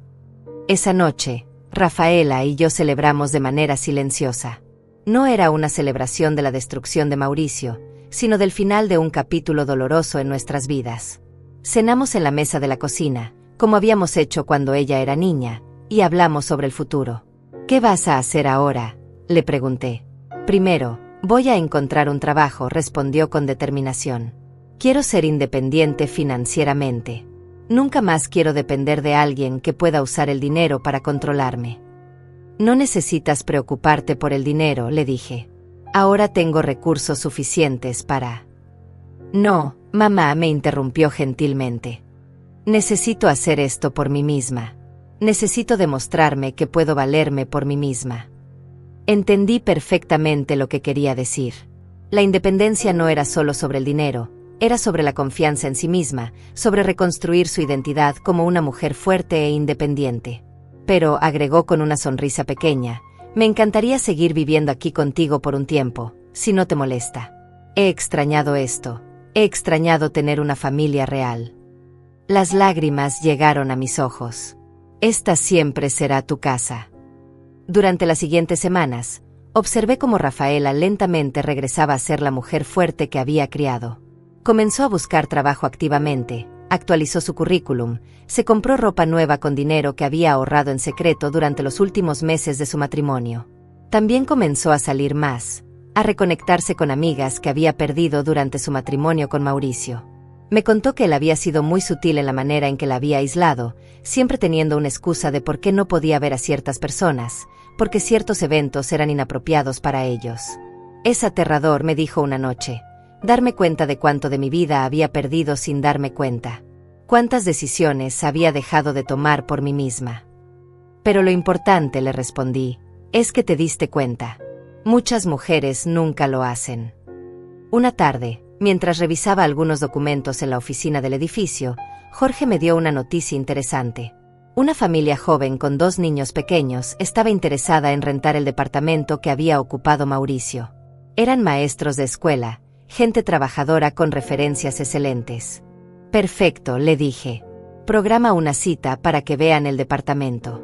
Esa noche, Rafaela y yo celebramos de manera silenciosa. No era una celebración de la destrucción de Mauricio, sino del final de un capítulo doloroso en nuestras vidas. Cenamos en la mesa de la cocina, como habíamos hecho cuando ella era niña, y hablamos sobre el futuro. «¿Qué vas a hacer ahora?», le pregunté. «Primero, voy a encontrar un trabajo», respondió con determinación. «Quiero ser independiente financieramente. Nunca más quiero depender de alguien que pueda usar el dinero para controlarme». «No necesitas preocuparte por el dinero», le dije. «Ahora tengo recursos suficientes para...». «No, mamá», me interrumpió gentilmente. «Necesito hacer esto por mí misma. Necesito demostrarme que puedo valerme por mí misma». Entendí perfectamente lo que quería decir. La independencia no era solo sobre el dinero, era sobre la confianza en sí misma, sobre reconstruir su identidad como una mujer fuerte e independiente. «Pero», agregó con una sonrisa pequeña, «me encantaría seguir viviendo aquí contigo por un tiempo, si no te molesta. He extrañado esto, he extrañado tener una familia real». Las lágrimas llegaron a mis ojos. «Esta siempre será tu casa». Durante las siguientes semanas, observé cómo Rafaela lentamente regresaba a ser la mujer fuerte que había criado. Comenzó a buscar trabajo activamente, actualizó su currículum, se compró ropa nueva con dinero que había ahorrado en secreto durante los últimos meses de su matrimonio. También comenzó a salir más, a reconectarse con amigas que había perdido durante su matrimonio con Mauricio. Me contó que él había sido muy sutil en la manera en que la había aislado, siempre teniendo una excusa de por qué no podía ver a ciertas personas, porque ciertos eventos eran inapropiados para ellos. Es aterrador, me dijo una noche, darme cuenta de cuánto de mi vida había perdido sin darme cuenta. Cuántas decisiones había dejado de tomar por mí misma. Pero lo importante, le respondí, es que te diste cuenta. Muchas mujeres nunca lo hacen. Una tarde, mientras revisaba algunos documentos en la oficina del edificio, Jorge me dio una noticia interesante. Una familia joven con 2 niños pequeños estaba interesada en rentar el departamento que había ocupado Mauricio. Eran maestros de escuela, gente trabajadora con referencias excelentes. Perfecto, le dije. Programa una cita para que vean el departamento.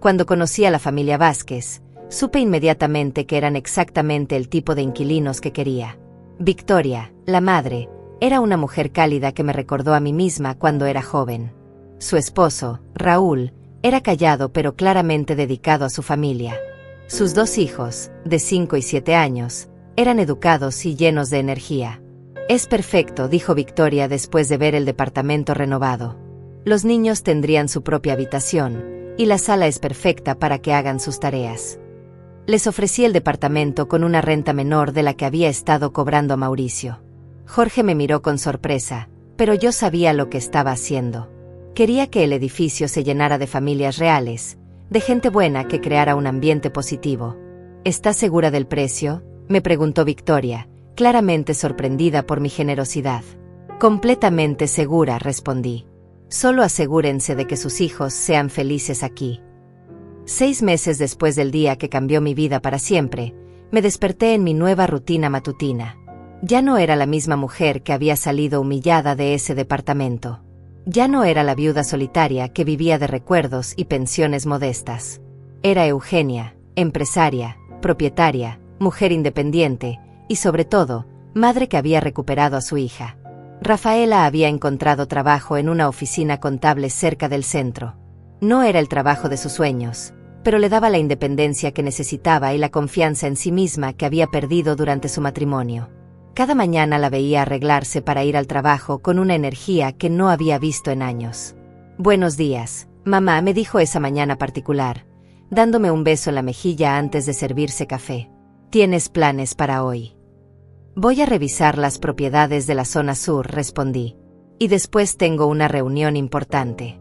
Cuando conocí a la familia Vázquez, supe inmediatamente que eran exactamente el tipo de inquilinos que quería. Victoria, la madre, era una mujer cálida que me recordó a mí misma cuando era joven. Su esposo, Raúl, era callado pero claramente dedicado a su familia. Sus 2 hijos, de 5 y 7 años, eran educados y llenos de energía. Es perfecto, dijo Victoria después de ver el departamento renovado. Los niños tendrían su propia habitación, y la sala es perfecta para que hagan sus tareas. Les ofrecí el departamento con una renta menor de la que había estado cobrando a Mauricio. Jorge me miró con sorpresa, pero yo sabía lo que estaba haciendo. Quería que el edificio se llenara de familias reales, de gente buena que creara un ambiente positivo. ¿Estás segura del precio?, me preguntó Victoria, claramente sorprendida por mi generosidad. Completamente segura, respondí. Solo asegúrense de que sus hijos sean felices aquí. 6 meses después del día que cambió mi vida para siempre, me desperté en mi nueva rutina matutina. Ya no era la misma mujer que había salido humillada de ese departamento. Ya no era la viuda solitaria que vivía de recuerdos y pensiones modestas. Era Eugenia, empresaria, propietaria, mujer independiente y, sobre todo, madre que había recuperado a su hija. Rafaela había encontrado trabajo en una oficina contable cerca del centro. No era el trabajo de sus sueños, pero le daba la independencia que necesitaba y la confianza en sí misma que había perdido durante su matrimonio. Cada mañana la veía arreglarse para ir al trabajo con una energía que no había visto en años. «Buenos días, mamá», me dijo esa mañana particular, dándome un beso en la mejilla antes de servirse café. «¿Tienes planes para hoy?» «Voy a revisar las propiedades de la zona sur», respondí. «Y después tengo una reunión importante».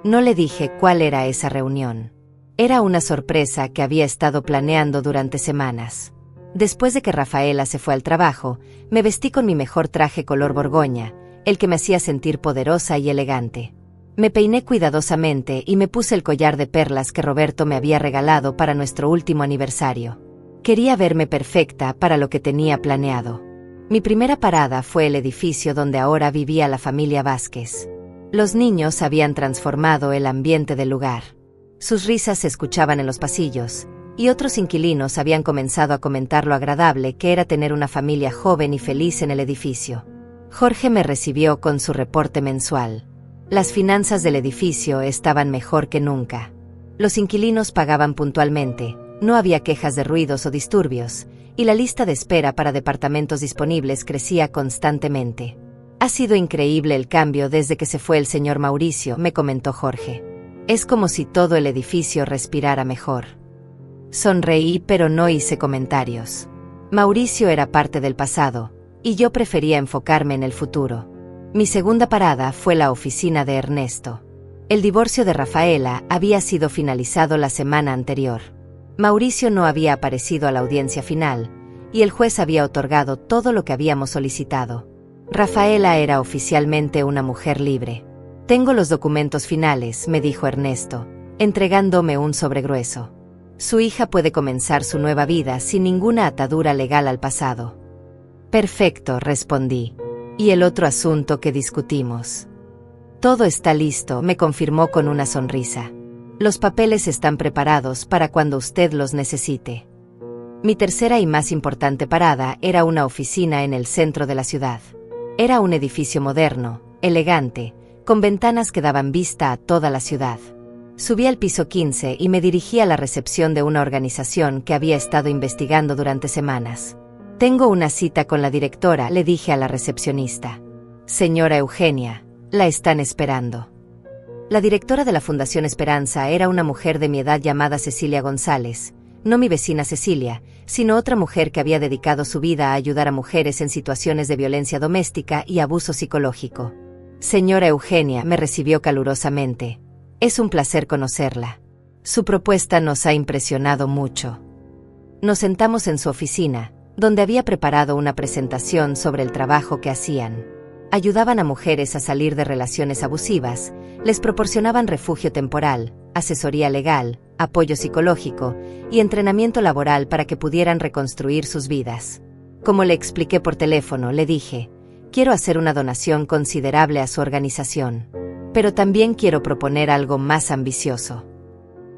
No le dije cuál era esa reunión. Era una sorpresa que había estado planeando durante semanas. Después de que Rafaela se fue al trabajo, me vestí con mi mejor traje color borgoña, el que me hacía sentir poderosa y elegante. Me peiné cuidadosamente y me puse el collar de perlas que Roberto me había regalado para nuestro último aniversario. Quería verme perfecta para lo que tenía planeado. Mi primera parada fue el edificio donde ahora vivía la familia Vázquez. Los niños habían transformado el ambiente del lugar. Sus risas se escuchaban en los pasillos, y otros inquilinos habían comenzado a comentar lo agradable que era tener una familia joven y feliz en el edificio. Jorge me recibió con su reporte mensual. Las finanzas del edificio estaban mejor que nunca. Los inquilinos pagaban puntualmente, no había quejas de ruidos o disturbios, y la lista de espera para departamentos disponibles crecía constantemente. «Ha sido increíble el cambio desde que se fue el señor Mauricio», me comentó Jorge. «Es como si todo el edificio respirara mejor». Sonreí, pero no hice comentarios. Mauricio era parte del pasado, y yo prefería enfocarme en el futuro. Mi segunda parada fue la oficina de Ernesto. El divorcio de Rafaela había sido finalizado la semana anterior. Mauricio no había aparecido a la audiencia final, y el juez había otorgado todo lo que habíamos solicitado. Rafaela era oficialmente una mujer libre. «Tengo los documentos finales», me dijo Ernesto, entregándome un sobre grueso. Su hija puede comenzar su nueva vida sin ninguna atadura legal al pasado. «Perfecto», respondí. «¿Y el otro asunto que discutimos?» «Todo está listo», me confirmó con una sonrisa. «Los papeles están preparados para cuando usted los necesite». Mi tercera y más importante parada era una oficina en el centro de la ciudad. Era un edificio moderno, elegante, con ventanas que daban vista a toda la ciudad. Subí al piso 15 y me dirigí a la recepción de una organización que había estado investigando durante semanas. Tengo una cita con la directora, le dije a la recepcionista. Señora Eugenia, la están esperando. La directora de la Fundación Esperanza era una mujer de mi edad llamada Cecilia González, no mi vecina Cecilia, sino otra mujer que había dedicado su vida a ayudar a mujeres en situaciones de violencia doméstica y abuso psicológico. Señora Eugenia, me recibió calurosamente. Es un placer conocerla. Su propuesta nos ha impresionado mucho. Nos sentamos en su oficina, donde había preparado una presentación sobre el trabajo que hacían. Ayudaban a mujeres a salir de relaciones abusivas, les proporcionaban refugio temporal, asesoría legal, apoyo psicológico y entrenamiento laboral para que pudieran reconstruir sus vidas. Como le expliqué por teléfono, le dije, quiero hacer una donación considerable a su organización, pero también quiero proponer algo más ambicioso.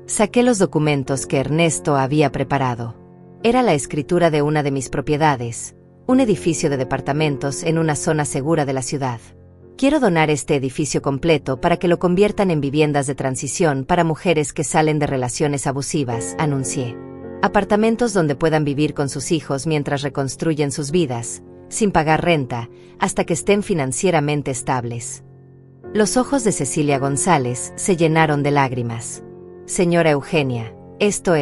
Saqué los documentos que Ernesto había preparado. Era la escritura de una de mis propiedades, un edificio de departamentos en una zona segura de la ciudad. Quiero donar este edificio completo para que lo conviertan en viviendas de transición para mujeres que salen de relaciones abusivas, anuncié. Apartamentos donde puedan vivir con sus hijos mientras reconstruyen sus vidas, sin pagar renta, hasta que estén financieramente estables. Los ojos de Cecilia González se llenaron de lágrimas. Señora Eugenia, esto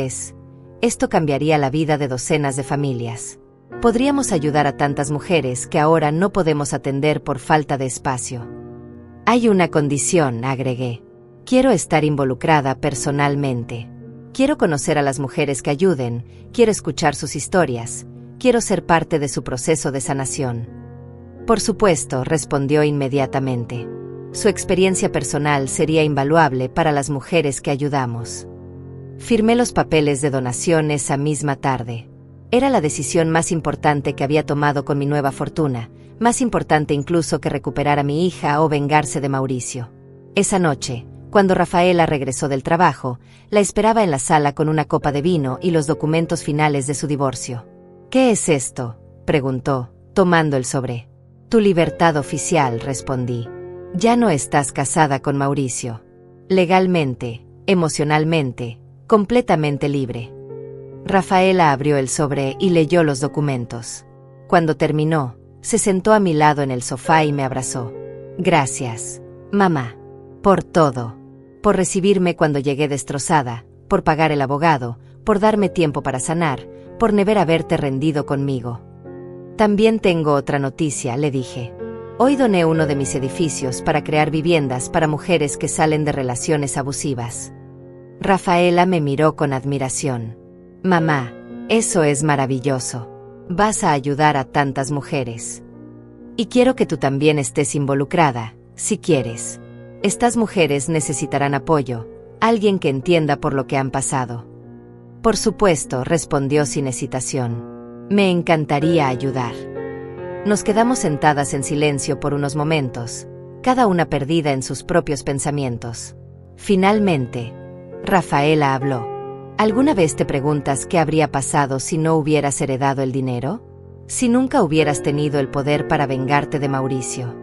cambiaría la vida de docenas de familias. Podríamos ayudar a tantas mujeres que ahora no podemos atender por falta de espacio. Hay una condición, agregué. Quiero estar involucrada personalmente. Quiero conocer a las mujeres que ayuden, quiero escuchar sus historias, quiero ser parte de su proceso de sanación. Por supuesto, respondió inmediatamente. Su experiencia personal sería invaluable para las mujeres que ayudamos. Firmé los papeles de donación esa misma tarde. Era la decisión más importante que había tomado con mi nueva fortuna, más importante incluso que recuperar a mi hija o vengarse de Mauricio. Esa noche, cuando Rafaela regresó del trabajo, la esperaba en la sala con una copa de vino y los documentos finales de su divorcio. ¿Qué es esto?, preguntó, tomando el sobre. Tu libertad oficial, respondí. Ya no estás casada con Mauricio. Legalmente, emocionalmente, completamente libre. Rafaela abrió el sobre y leyó los documentos. Cuando terminó, se sentó a mi lado en el sofá y me abrazó. Gracias, mamá, por todo. Por recibirme cuando llegué destrozada, por pagar el abogado, por darme tiempo para sanar, por never haberte rendido conmigo. También tengo otra noticia, le dije. Hoy doné uno de mis edificios para crear viviendas para mujeres que salen de relaciones abusivas. Rafaela me miró con admiración. Mamá, eso es maravilloso. Vas a ayudar a tantas mujeres. Y quiero que tú también estés involucrada, si quieres. Estas mujeres necesitarán apoyo, alguien que entienda por lo que han pasado. Por supuesto, respondió sin hesitación. Me encantaría ayudar. Nos quedamos sentadas en silencio por unos momentos, cada una perdida en sus propios pensamientos. Finalmente, Rafaela habló. ¿Alguna vez te preguntas qué habría pasado si no hubieras heredado el dinero? Si nunca hubieras tenido el poder para vengarte de Mauricio.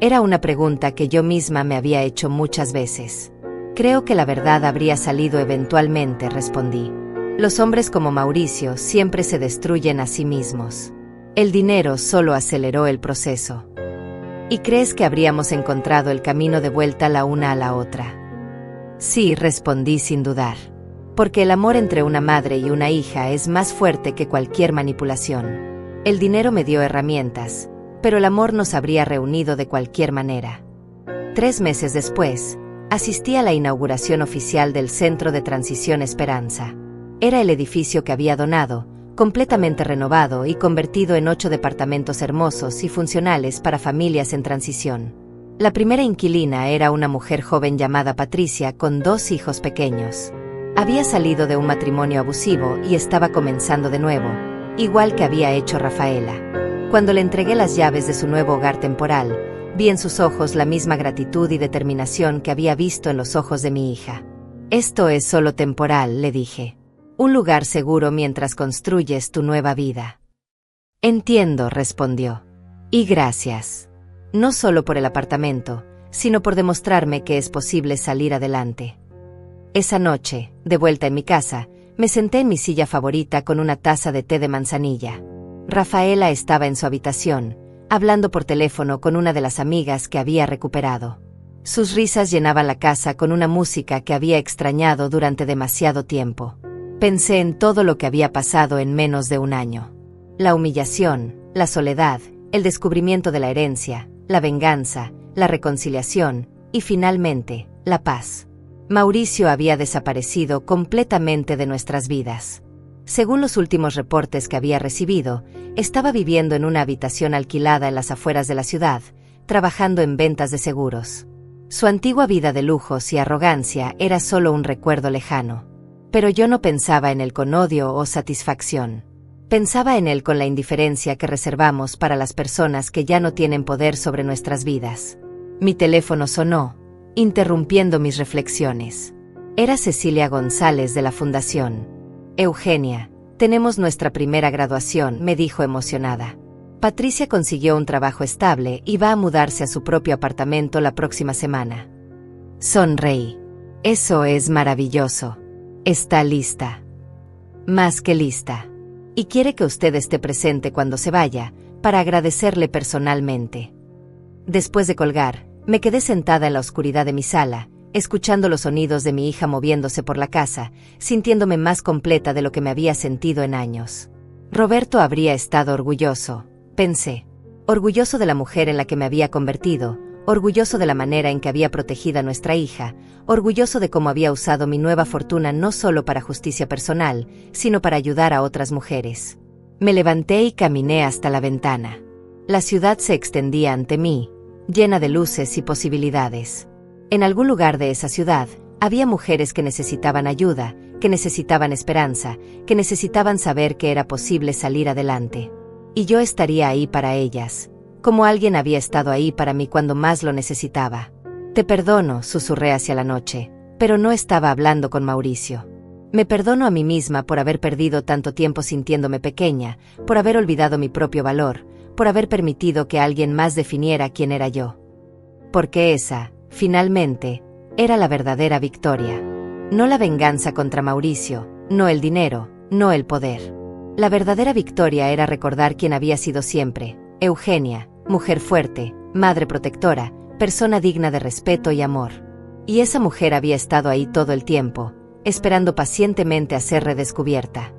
Era una pregunta que yo misma me había hecho muchas veces. Creo que la verdad habría salido eventualmente, respondí. Los hombres como Mauricio siempre se destruyen a sí mismos. El dinero solo aceleró el proceso. ¿Y crees que habríamos encontrado el camino de vuelta la una a la otra? Sí, respondí sin dudar. Porque el amor entre una madre y una hija es más fuerte que cualquier manipulación. El dinero me dio herramientas, pero el amor nos habría reunido de cualquier manera. 3 meses después, asistí a la inauguración oficial del Centro de Transición Esperanza. Era el edificio que había donado, completamente renovado y convertido en 8 departamentos hermosos y funcionales para familias en transición. La primera inquilina era una mujer joven llamada Patricia con 2 hijos pequeños. Había salido de un matrimonio abusivo y estaba comenzando de nuevo, igual que había hecho Rafaela. Cuando le entregué las llaves de su nuevo hogar temporal, vi en sus ojos la misma gratitud y determinación que había visto en los ojos de mi hija. Esto es solo temporal, le dije. Un lugar seguro mientras construyes tu nueva vida. Entiendo, respondió. Y gracias. No solo por el apartamento, sino por demostrarme que es posible salir adelante. Esa noche, de vuelta en mi casa, me senté en mi silla favorita con una taza de té de manzanilla. Rafaela estaba en su habitación, hablando por teléfono con una de las amigas que había recuperado. Sus risas llenaban la casa con una música que había extrañado durante demasiado tiempo. Pensé en todo lo que había pasado en menos de un año. La humillación, la soledad, el descubrimiento de la herencia, la venganza, la reconciliación y finalmente, la paz. Mauricio había desaparecido completamente de nuestras vidas. Según los últimos reportes que había recibido, estaba viviendo en una habitación alquilada en las afueras de la ciudad, trabajando en ventas de seguros. Su antigua vida de lujos y arrogancia era solo un recuerdo lejano. Pero yo no pensaba en él con odio o satisfacción. Pensaba en él con la indiferencia que reservamos para las personas que ya no tienen poder sobre nuestras vidas. Mi teléfono sonó, interrumpiendo mis reflexiones. Era Cecilia González de la Fundación. Eugenia, tenemos nuestra primera graduación, me dijo emocionada. Patricia consiguió un trabajo estable y va a mudarse a su propio apartamento la próxima semana. Sonreí. Eso es maravilloso. Está lista. Más que lista. Y quiere que usted esté presente cuando se vaya, para agradecerle personalmente. Después de colgar, me quedé sentada en la oscuridad de mi sala, escuchando los sonidos de mi hija moviéndose por la casa, sintiéndome más completa de lo que me había sentido en años. Roberto habría estado orgulloso, pensé. Orgulloso de la mujer en la que me había convertido, orgulloso de la manera en que había protegido a nuestra hija, orgulloso de cómo había usado mi nueva fortuna no solo para justicia personal, sino para ayudar a otras mujeres. Me levanté y caminé hasta la ventana. La ciudad se extendía ante mí, llena de luces y posibilidades. En algún lugar de esa ciudad, había mujeres que necesitaban ayuda, que necesitaban esperanza, que necesitaban saber que era posible salir adelante. Y yo estaría ahí para ellas, como alguien había estado ahí para mí cuando más lo necesitaba. Te perdono, susurré hacia la noche, pero no estaba hablando con Mauricio. Me perdono a mí misma por haber perdido tanto tiempo sintiéndome pequeña, por haber olvidado mi propio valor, por haber permitido que alguien más definiera quién era yo. Porque esa, finalmente, era la verdadera victoria. No la venganza contra Mauricio, no el dinero, no el poder. La verdadera victoria era recordar quién había sido siempre, Eugenia, mujer fuerte, madre protectora, persona digna de respeto y amor. Y esa mujer había estado ahí todo el tiempo, esperando pacientemente a ser redescubierta.